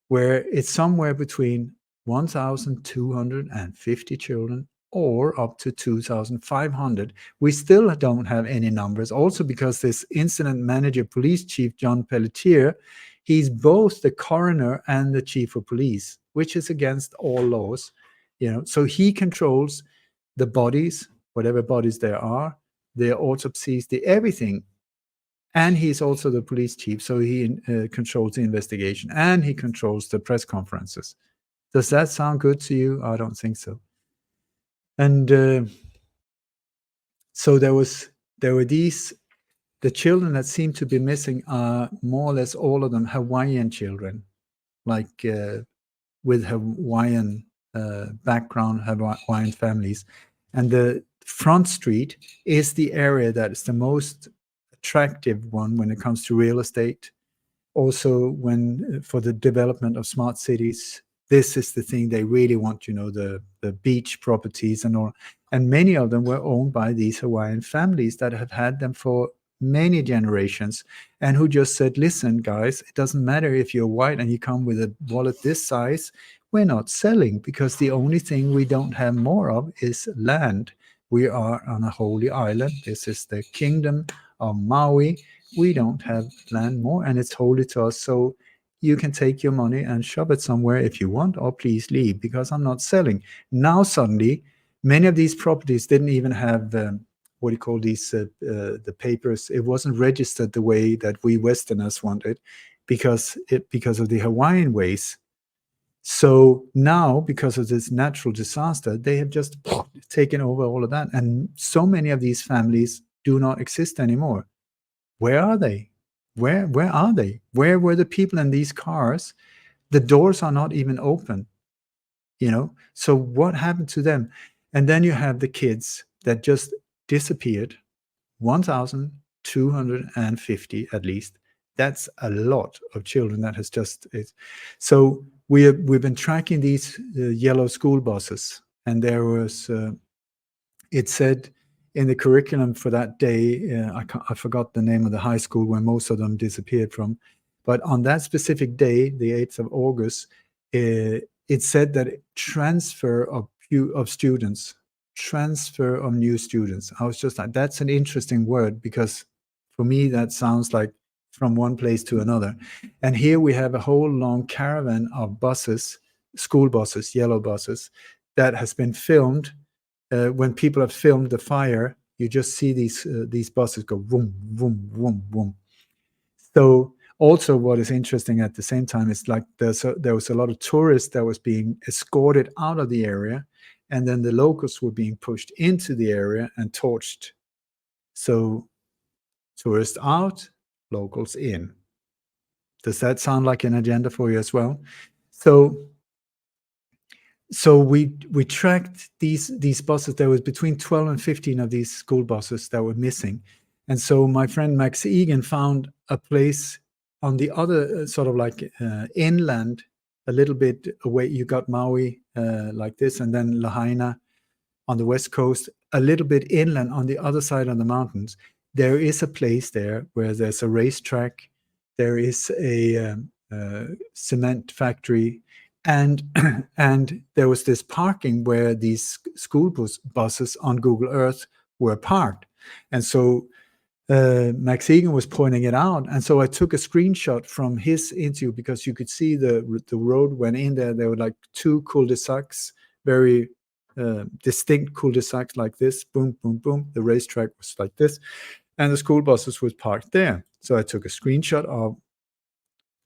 where it's somewhere between 1,250 children or up to 2,500. We still don't have any numbers, also because this incident manager, police chief John Pelletier, he's both the coroner and the chief of police, which is against all laws. So he controls the bodies, whatever bodies there are, the autopsies, the everything. And he's also the police chief, so he controls the investigation and he controls the press conferences. Does that sound good to you? I don't think so. And so there were the children that seem to be missing are more or less all of them Hawaiian children, like with Hawaiian background, Hawaiian families. And the Front Street is the area that is the most attractive one when it comes to real estate. Also, for the development of smart cities, this is the thing they really want, the beach properties and all. And many of them were owned by these Hawaiian families that have had them for many generations, and who just said, listen, guys, it doesn't matter if you're white and you come with a wallet this size, we're not selling, because the only thing we don't have more of is land. We are on a holy island. This is the kingdom of Maui. We don't have land more, and it's holy to us. So you can take your money and shove it somewhere if you want, or please leave, because I'm not selling. Now suddenly, many of these properties didn't even have what do you call these the papers. It wasn't registered the way that we Westerners wanted, because of the Hawaiian ways. So now, because of this natural disaster, they have just taken over all of that, and so many of these families do not exist anymore. Where are they? Where are they? Where were the people in these cars? The doors are not even open, you know. So what happened to them? And then you have the kids that just disappeared. 1,250 at least. That's a lot of children that has just. So we've been tracking these yellow school buses, and there was. It said in the curriculum for that day, I forgot the name of the high school where most of them disappeared from, but on that specific day, the 8th of August, it said that transfer of students, transfer of new students. I was just like, that's an interesting word, because for me, that sounds like from one place to another. And here we have a whole long caravan of buses, school buses, yellow buses, that has been filmed. When people have filmed the fire, you just see these buses go boom, boom, boom, boom. So also what is interesting at the same time is like there was a lot of tourists that was being escorted out of the area, and then the locals were being pushed into the area and torched. So tourists out, locals in. Does that sound like an agenda for you as well? So we tracked these buses. There was between 12 and 15 of these school buses that were missing. And so my friend Max Egan found a place on the other sort of like inland, a little bit away. You got Maui like this, and then Lahaina on the west coast, a little bit inland on the other side of the mountains. There is a place there where there's a racetrack. There is a cement factory. And there was this parking where these school buses on Google Earth were parked. And so Max Egan was pointing it out. And so I took a screenshot from his interview, because you could see the road went in there. There were like two cul-de-sacs, very distinct cul-de-sacs like this. Boom, boom, boom. The racetrack was like this. And the school buses was parked there. So I took a screenshot of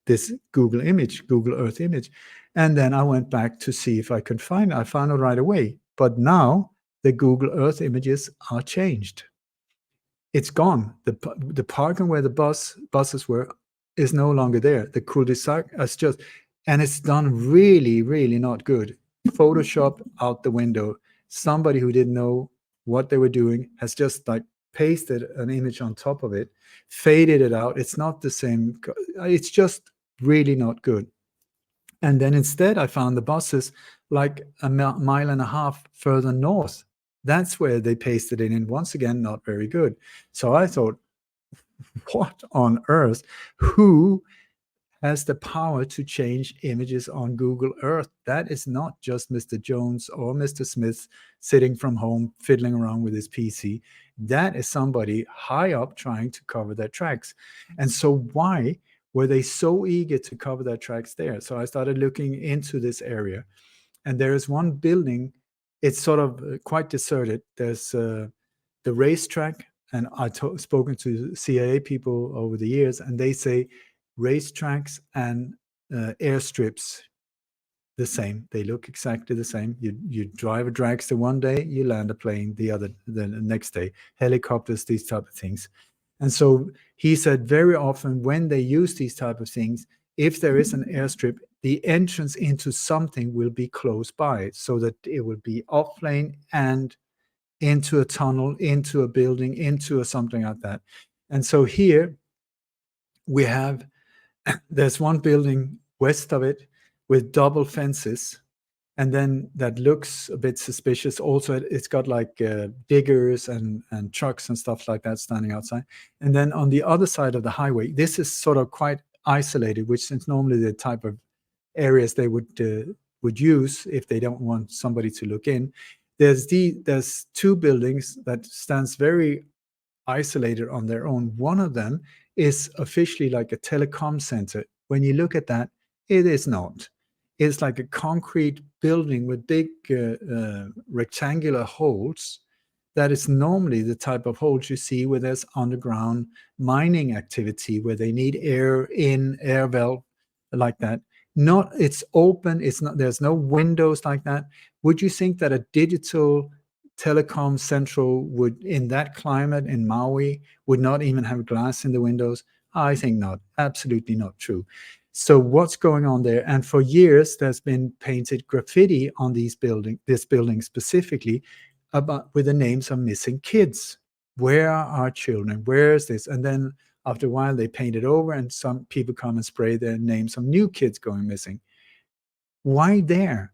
this Google Earth image. And then I went back to see if I could find it. I found it right away. But now the Google Earth images are changed. It's gone. The parking where the buses were is no longer there. The cul-de-sac is just, and it's done really, really not good. Photoshop out the window. Somebody who didn't know what they were doing has just like pasted an image on top of it, faded it out. It's not the same. It's just really not good. And then instead I found the buses like a mile and a half further north. That's where they pasted it in. Once again, not very good. So I thought, what on earth? Who has the power to change images on Google Earth? That is not just Mr. Jones or Mr. Smith sitting from home fiddling around with his PC. That is somebody high up trying to cover their tracks. And so why were they so eager to cover their tracks there? So I started looking into this area, and there is one building. It's sort of quite deserted. There's the racetrack, and I've spoken to CIA people over the years, and they say racetracks and airstrips the same. They look exactly the same. You drive a dragster one day, you land a plane the next day. Helicopters, these type of things. And so he said very often when they use these type of things, if there is an airstrip, the entrance into something will be close by, so that it will be off-plane and into a tunnel, into a building, into something like that. And so here we have, there's one building west of it with double fences, and then that looks a bit suspicious. Also, it's got like diggers and trucks and stuff like that standing outside. And then on the other side of the highway, this is sort of quite isolated, which is normally the type of areas they would use if they don't want somebody to look in. There's two buildings that stands very isolated on their own. One of them is officially like a telecom center. When you look at that, it is not. It's like a concrete building with big rectangular holes. That is normally the type of holes you see where there's underground mining activity, where they need air in, air valve like that. Not, it's open, it's not, there's no windows like that. Would you think that a digital telecom central would, in that climate in Maui, would not even have glass in the windows? I think not. Absolutely not true. So what's going on there? And for years, there's been painted graffiti on this building specifically, with the names of missing kids. Where are our children? Where is this? And then after a while, they paint it over, and some people come and spray their names of new kids going missing. Why there?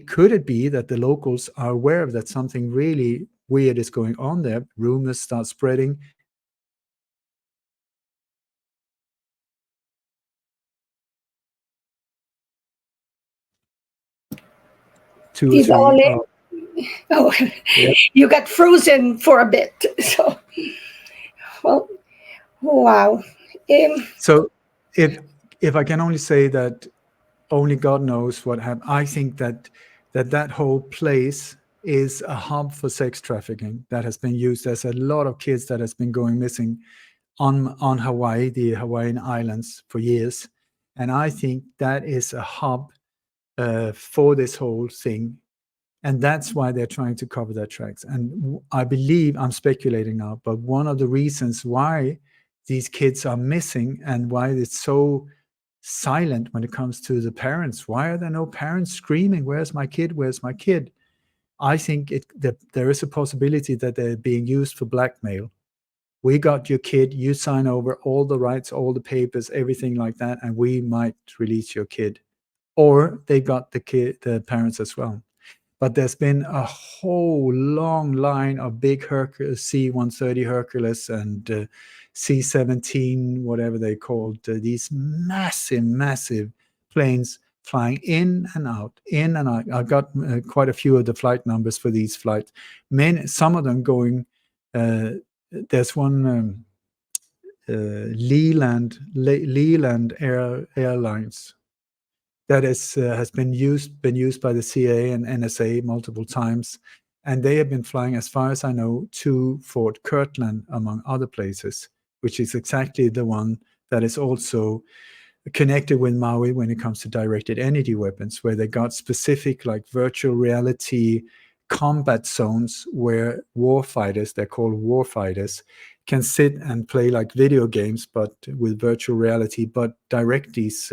Could it be that the locals are aware of that something really weird is going on there? Rumors start spreading. Is Ole? Oh, yeah. You got frozen for a bit. So, well, wow. So, if I can only say that only God knows what happened, I think that whole place is a hub for sex trafficking that has been used. There's a lot of kids that has been going missing on Hawaii, the Hawaiian Islands, for years, and I think that is a hub for this whole thing. And that's why they're trying to cover their tracks. And I believe, I'm speculating now, but one of the reasons why these kids are missing and why it's so silent when it comes to the parents, why are there no parents screaming, where's my kid, where's my kid? I think that there is a possibility that they're being used for blackmail. We got your kid, you sign over all the rights, all the papers, everything like that, and we might release your kid. Or they got the parents as well. But there's been a whole long line of big C-130 Hercules and C-17, whatever they called, these massive planes flying in and out. I've got quite a few of the flight numbers for these flights. Some of them going, there's one Leland Airlines that has been used by the CIA and NSA multiple times, and they have been flying, as far as I know, to Fort Kirtland, among other places, which is exactly the one that is also connected with Maui when it comes to directed energy weapons, where they got specific like virtual reality combat zones where warfighters, they're called warfighters, can sit and play like video games, but with virtual reality, but direct this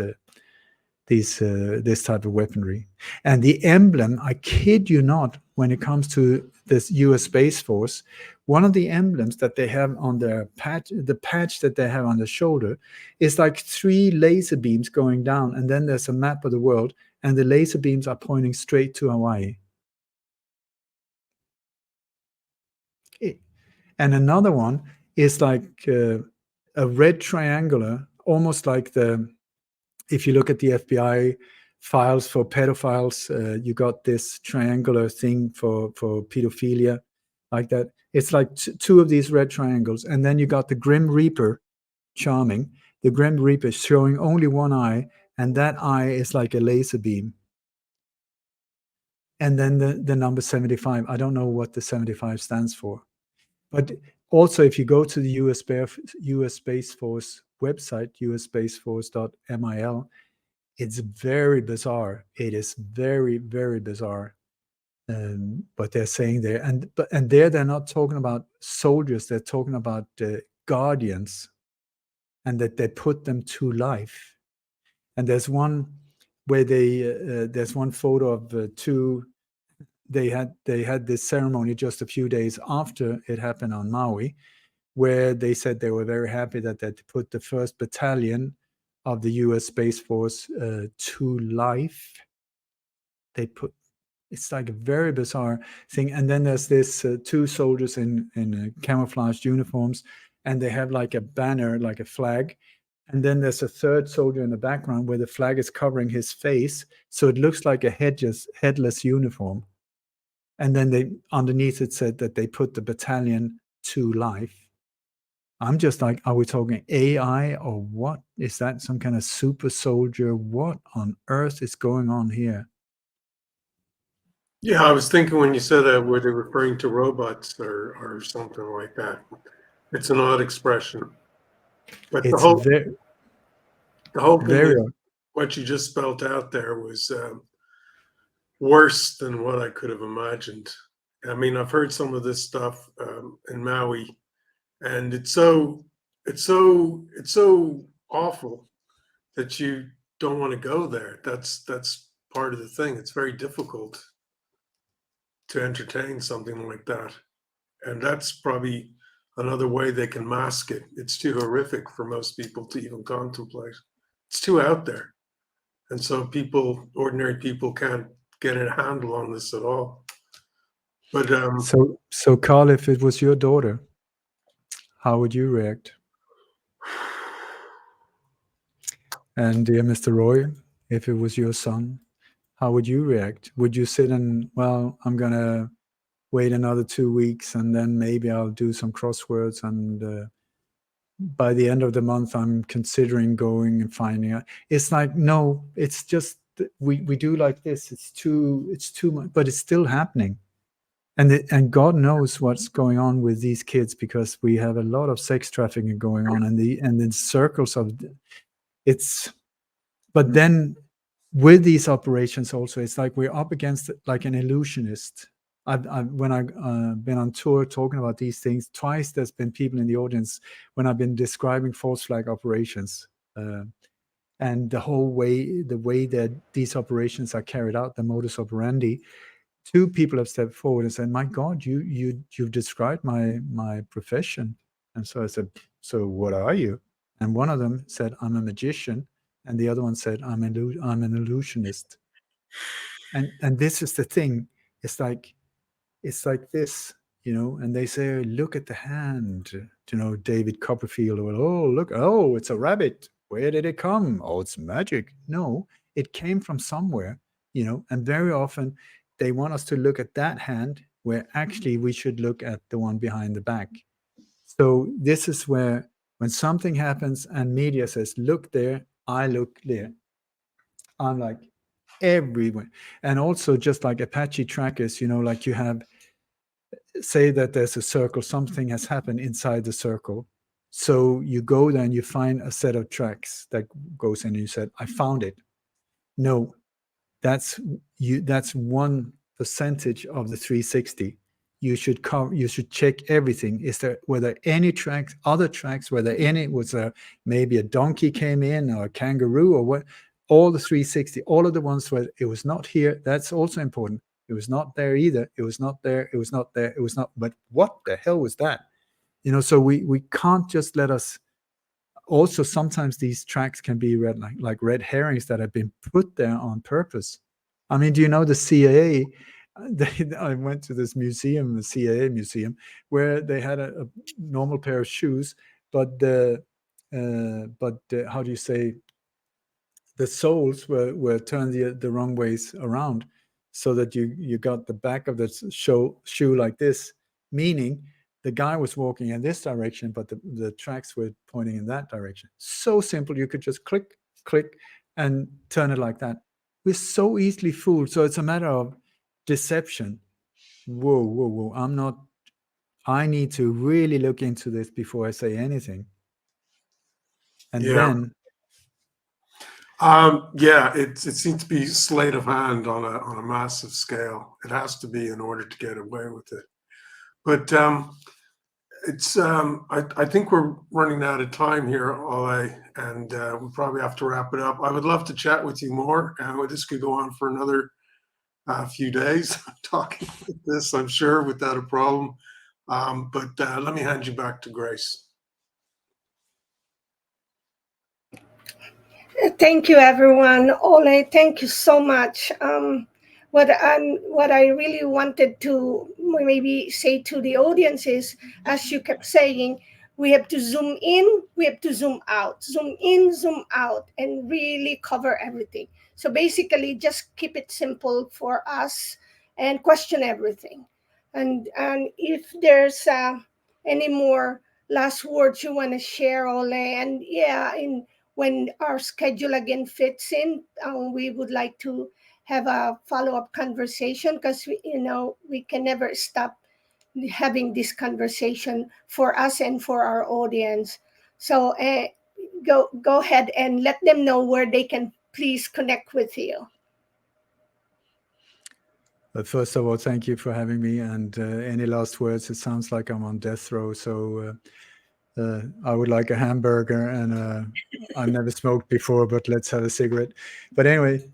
type of weaponry. And the emblem, I kid you not, when it comes to this US Space Force, one of the emblems that they have on their patch, the patch that they have on the shoulder, is like 3 laser beams going down, and then there's a map of the world, and the laser beams are pointing straight to Hawaii. And another one is like a red triangular, almost like if you look at the FBI files for pedophiles, you got this triangular thing for pedophilia, like that. It's like 2 of these red triangles, and then you got the Grim Reaper, charming. The Grim Reaper showing only one eye, and that eye is like a laser beam. And then the number 75. I don't know what the 75 stands for, but also if you go to the US Space Force website, usspaceforce.mil, it's very bizarre. It is very, very bizarre. But they're saying there, and there they're not talking about soldiers. They're talking about guardians, and that they put them to life. And there's one where there's one photo of 2. They had this ceremony just a few days after it happened on Maui, where they said they were very happy that they put the 1st Battalion of the US Space Force to life. it's like a very bizarre thing. And then there's this 2 soldiers in camouflaged uniforms, and they have like a banner, like a flag. And then there's a 3rd soldier in the background where the flag is covering his face, so it looks like a headless uniform. And then underneath it said that they put the battalion to life. I'm just like, are we talking AI or what? Is that some kind of super soldier? What on earth is going on here? Yeah, I was thinking when you said that, were they referring to robots or something like that? It's an odd expression. But It's the whole thing very is, what you just spelled out there was worse than what I could have imagined. I mean, I've heard some of this stuff in Maui, and it's so awful that you don't want to go there. That's part of the thing. It's very difficult to entertain something like that, and that's probably another way they can mask it. It's too horrific for most people to even contemplate. It's too out there, and so ordinary people can't get a handle on this at all. But so Carl, if it was your daughter, how would you react? And dear Mr. Roy, if it was your son, how would you react? Would you sit and, well, I'm gonna wait another 2 weeks and then maybe I'll do some crosswords, and by the end of the month I'm considering going and finding out? It's like, no, it's just we do like this. It's too much, but it's still happening. And God knows what's going on with these kids, because we have a lot of sex trafficking going on, and the circles of it's. But then with these operations also, it's like we're up against like an illusionist. When I've been on tour talking about these things, twice there's been people in the audience when I've been describing false flag operations, and the way that these operations are carried out, the modus operandi. 2 people have stepped forward and said, "My God, you've described my profession." And so I said, "So what are you?" And one of them said, "I'm a magician," and the other one said, "I'm an illusionist." And this is the thing. It's like this, and they say, "Look at the hand," David Copperfield, or, "Oh, look, oh, it's a rabbit. Where did it come? Oh, it's magic." No, it came from somewhere, and very often they want us to look at that hand where actually we should look at the one behind the back. So this is where, when something happens and media says, "Look there," I look there. I'm like, everywhere. And also, just like Apache trackers, like you have, say that there's a circle, something has happened inside the circle. So you go there and you find a set of tracks that goes in, and you said, "I found it." No, that's 1% of the 360. You should check everything. Were there any tracks, other tracks? Was there maybe a donkey came in, or a kangaroo, or what? All the 360, all of the ones where it was not here, that's also important. It was not there either. It was not there. It was not there. It was not. But what the hell was that? So we can't just let us. Also, sometimes these tracks can be read like red herrings that have been put there on purpose. I mean, do you know the CIA? I went to this museum, the CIA museum, where they had a normal pair of shoes, but how do you say? The soles were turned the wrong ways around, so that you got the back of the shoe like this, meaning the guy was walking in this direction, but the tracks were pointing in that direction. So simple, you could just click, and turn it like that. We're so easily fooled. So it's a matter of deception. Whoa. I need to really look into this before I say anything. And then it seems to be sleight of hand on a massive scale. It has to be in order to get away with it. But it's I think we're running out of time here, Ole, and we probably have to wrap it up. I would love to chat with you more. This could go on for another few days talking like this, I'm sure, without a problem. But let me hand you back to Grace. Thank you, everyone. Ole, thank you so much. what I really wanted to maybe say to the audience is, as you kept saying, we have to zoom in, we have to zoom out, zoom in, zoom out, and really cover everything. So basically, just keep it simple for us and question everything. And if there's any more last words you want to share, Ole, and yeah, in when our schedule again fits in, we would like to have a follow-up conversation, because we can never stop having this conversation for us and for our audience. So go ahead and let them know where they can please connect with you. But first of all, thank you for having me. And any last words? It sounds like I'm on death row. So I would like a hamburger, and I've never smoked before, but let's have a cigarette. But anyway,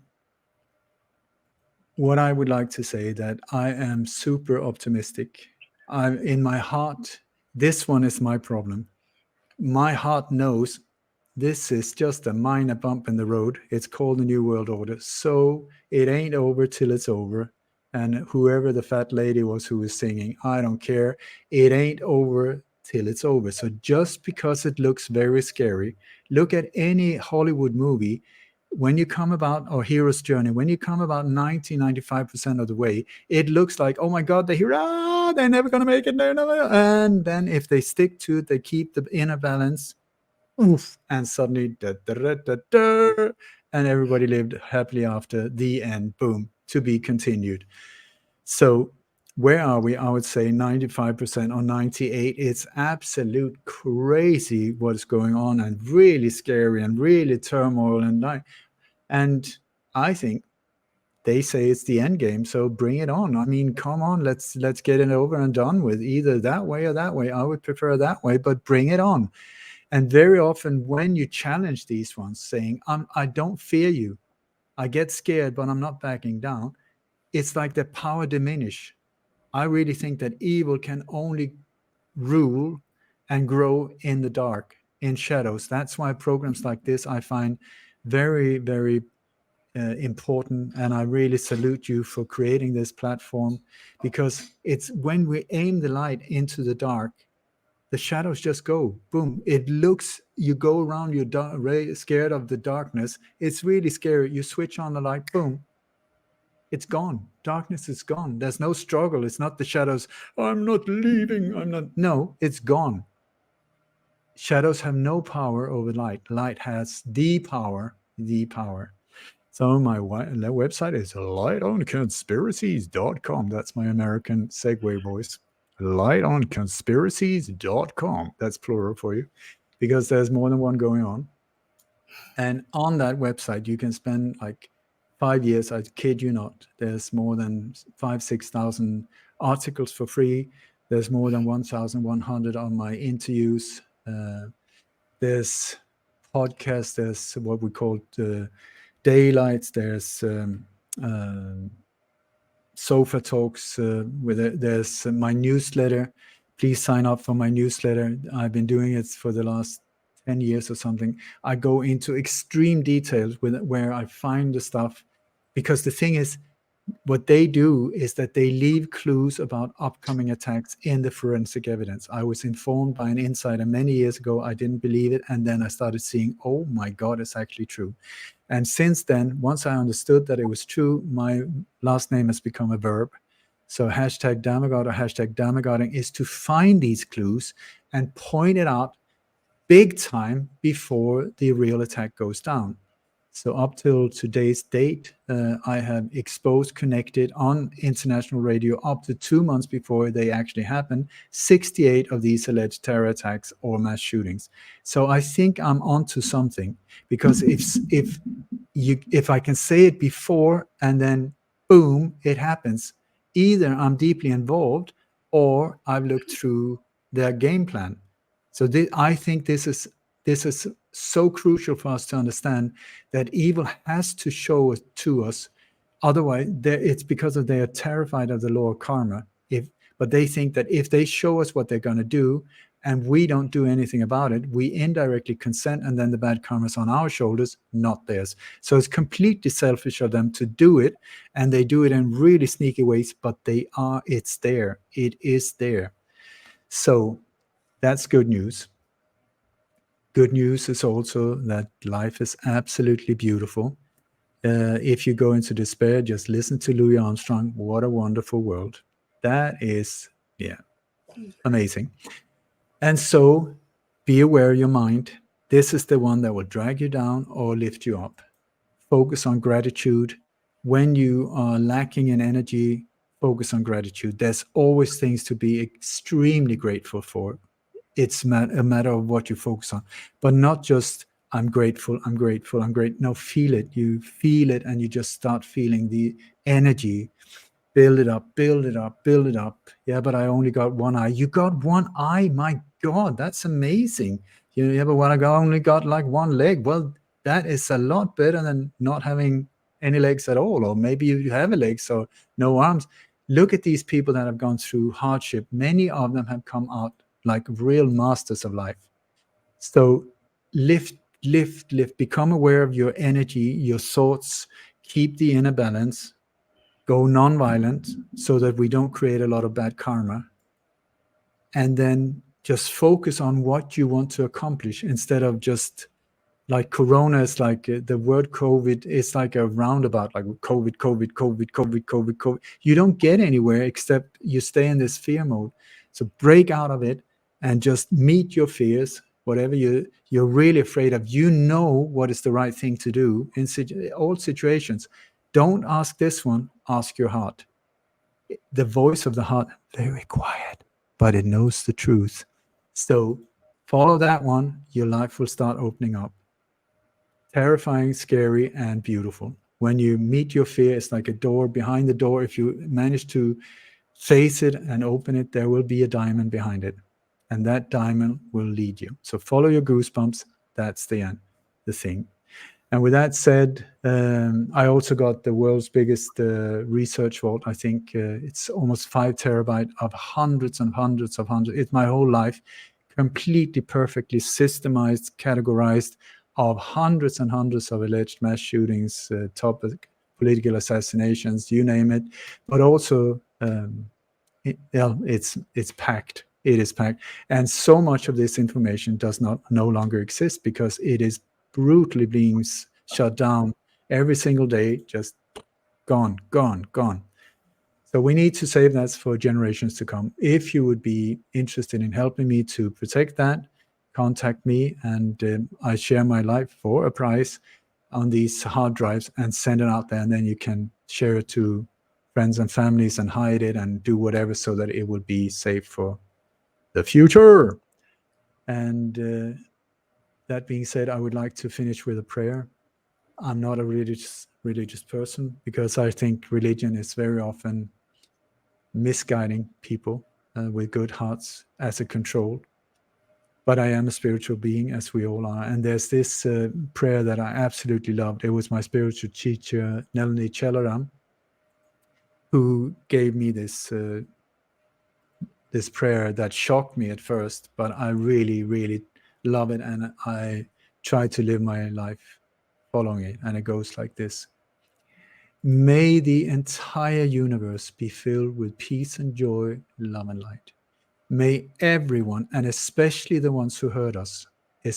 what I would like to say that I am super optimistic. I'm in my heart. This one is my problem. My heart knows this is just a minor bump in the road. It's called the New World Order. So it ain't over till it's over. And whoever the fat lady was who was singing, I don't care. It ain't over till it's over. So just because it looks very scary, look at any Hollywood movie. When you come about, or hero's journey, when you come about 95% of the way, it looks like, oh my God, the hero, they're never going to make it. They're never. And then if they stick to it, they keep the inner balance. Oof, and suddenly, and everybody lived happily after. The end. Boom. To be continued. So where are we? I would say 95% or 98. It's absolute crazy what's going on, and really scary, and really turmoil, and I think they say it's the end game, so bring it on. I mean, come on, let's get it over and done with, either that way or that way. I would prefer that way, but bring it on. And very often when you challenge these ones saying, I don't fear you, I get scared, but I'm not backing down, it's like the power diminish. I really think that evil can only rule and grow in the dark, in shadows. That's why programs like this I find very, very important. And I really salute you for creating this platform, because it's when we aim the light into the dark, the shadows just go boom. It looks, you go around, you're scared of the darkness. It's really scary. You switch on the light, boom, it's gone. Darkness is gone. There's no struggle. It's not the shadows, I'm not leaving, I'm not. No, it's gone. Shadows have no power over light. Light has the power. So my website is lightonconspiracies.com. That's my American segue voice. Lightonconspiracies.com. That's plural for you, because there's more than one going on. And on that website, you can spend like 5 years. I kid you not. There's more than 6,000 articles for free. There's more than 1,100 on my interviews. There's podcasts. There's what we call daylights. There's sofa talks. There's my newsletter. Please sign up for my newsletter. I've been doing it for the last 10 years or something. I go into extreme details where I find the stuff, because the thing is, what they do is that they leave clues about upcoming attacks in the forensic evidence. I was informed by an insider many years ago. I didn't believe it. And then I started seeing, oh my God, it's actually true. And since then, once I understood that it was true, my last name has become a verb. So hashtag Dammegard or hashtag dammegarding is to find these clues and point it out big time before the real attack goes down. So up till today's date, I have exposed, connected on international radio up to 2 months before they actually happen, 68 of these alleged terror attacks or mass shootings. So I think I'm onto something, because if I can say it before and then boom, it happens, either I'm deeply involved or I've looked through their game plan. So I think this is so crucial for us to understand that evil has to show it to us. Otherwise, it's because they are terrified of the law of karma. But they think that if they show us what they're going to do and we don't do anything about it, we indirectly consent, and then the bad karma is on our shoulders, not theirs. So it's completely selfish of them to do it, and they do it in really sneaky ways, but it's there. It is there. So that's good news. Good news is also that life is absolutely beautiful. If you go into despair, just listen to Louis Armstrong. What a wonderful world. That is, amazing. And so be aware of your mind. This is the one that will drag you down or lift you up. Focus on gratitude. When you are lacking in energy, focus on gratitude. There's always things to be extremely grateful for. It's a matter of what you focus on, but not just I'm grateful, I'm grateful, I'm great. No, feel it. You feel it, and you just start feeling the energy. Build it up, build it up, build it up. Yeah, but I only got one eye. You got one eye? My God, that's amazing. Yeah, but I only got like one leg. Well, that is a lot better than not having any legs at all. Or maybe you have a leg, so no arms. Look at these people that have gone through hardship. Many of them have come out like real masters of life. So lift, become aware of your energy, your thoughts, keep the inner balance, go non-violent so that we don't create a lot of bad karma, and then just focus on what you want to accomplish instead of just like corona is like the word COVID is like a roundabout, like COVID. You don't get anywhere except you stay in this fear mode. So break out of it and just meet your fears, whatever you're really afraid of. You know what is the right thing to do in all situations. Don't ask this one, ask your heart. The voice of the heart, very quiet, but it knows the truth. So follow that one, your life will start opening up. Terrifying, scary, and beautiful. When you meet your fear, it's like a door. Behind the door, if you manage to face it and open it, there will be a diamond behind it. And that diamond will lead you. So follow your goosebumps. That's the thing. And with that said, I also got the world's biggest research vault. I think it's almost 5 terabytes of hundreds. It's my whole life, completely perfectly systemized, categorized, of hundreds and hundreds of alleged mass shootings, topic, political assassinations, you name it. But also, it's packed. It is packed, and so much of this information does no longer exist because it is brutally being shut down every single day. Just gone. So we need to save that for generations to come. If you would be interested in helping me to protect that, contact me, and I share my life for a price on these hard drives and send it out there, and then you can share it to friends and families and hide it and do whatever so that it will be safe for the future. And that being said, I would like to finish with a prayer. I'm not a religious person because I think religion is very often misguiding people with good hearts as a control. But I am a spiritual being, as we all are. And there's this prayer that I absolutely loved. It was my spiritual teacher, Nelly Chelaram, who gave me this prayer that shocked me at first, but I really, really love it. And I try to live my life following it. And it goes like this. May the entire universe be filled with peace and joy, love and light. May everyone, and especially the ones who hurt us, be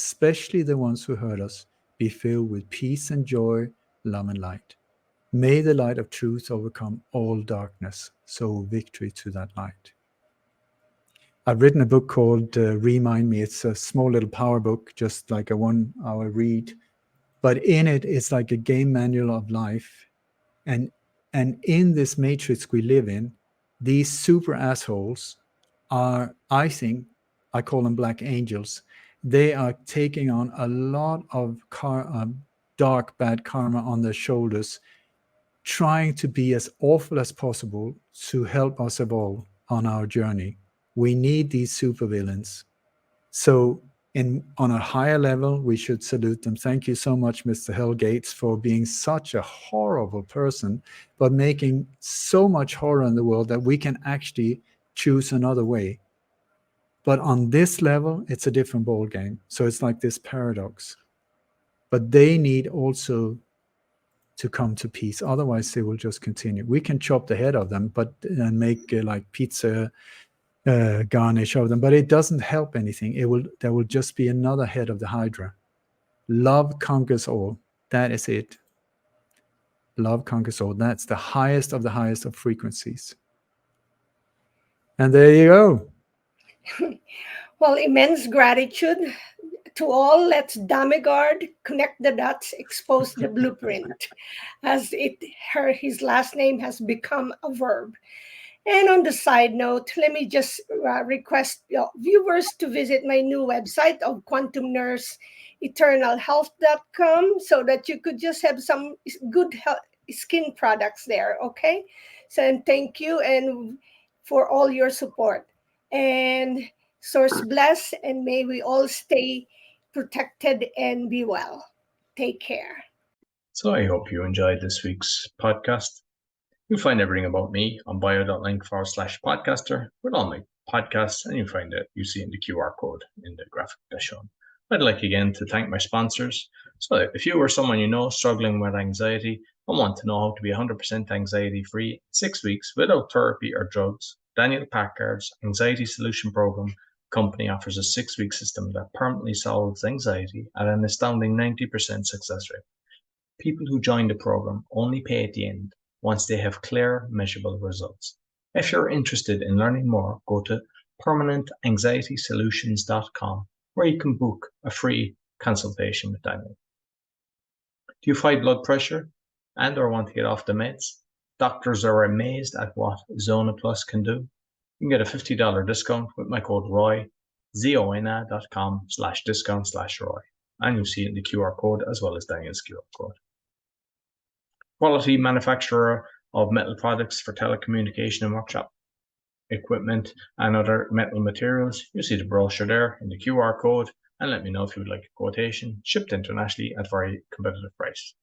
filled with peace and joy, love and light. May the light of truth overcome all darkness, so victory to that light. I've written a book called Remind Me. It's a small little power book, just like a 1-hour read. But in it, it's like a game manual of life. And in this matrix we live in, these super assholes are, I think, I call them black angels. They are taking on a lot of dark, bad karma on their shoulders, trying to be as awful as possible to help us evolve on our journey. We need these supervillains. So on a higher level, we should salute them. Thank you so much, Mr. Hell Gates, for being such a horrible person, but making so much horror in the world that we can actually choose another way. But on this level, it's a different ball game. So it's like this paradox. But they need also to come to peace. Otherwise, they will just continue. We can chop the head of them, and make like pizza garnish of them, but it doesn't help anything. There will just be another head of the Hydra. Love conquers all. That is it. Love conquers all. That's the highest of frequencies. And there you go. Well, immense gratitude to all. Let's Dammegard, connect the dots, expose the blueprint, as his last name has become a verb. And on the side note, let me just request viewers to visit my new website of quantumnurseeternalhealth.com so that you could just have some good skin products there, okay? So, and thank you and for all your support. And source bless, and may we all stay protected and be well. Take care. So I hope you enjoyed this week's podcast. You'll find everything about me on bio.link/podcaster with all my podcasts, and you'll find it, you see in the QR code in the graphic that's shown. I'd like again to thank my sponsors. So if you or someone you know struggling with anxiety and want to know how to be 100% anxiety free in 6 weeks without therapy or drugs, Daniel Packard's Anxiety Solution Program company offers a 6-week system that permanently solves anxiety at an astounding 90% success rate. People who join the program only pay at the end once they have clear, measurable results. If you're interested in learning more, go to permanentanxietysolutions.com, where you can book a free consultation with Daniel. Do you fight blood pressure and or want to get off the meds? Doctors are amazed at what Zona Plus can do. You can get a $50 discount with my code ROY, zona.com/discount/ROY. And you'll see it in the QR code as well as Daniel's QR code. Quality manufacturer of metal products for telecommunication and workshop equipment and other metal materials. You see the brochure there in the QR code, and let me know if you would like a quotation, shipped internationally at very competitive price.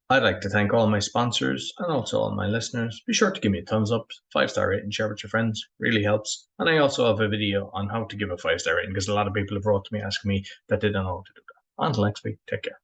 I'd like to thank all my sponsors and also all my listeners. Be sure to give me a thumbs up, 5-star rating, share with your friends, really helps. And I also have a video on how to give a 5-star rating because a lot of people have wrote to me asking me that they don't know how to do that. Until next week, take care.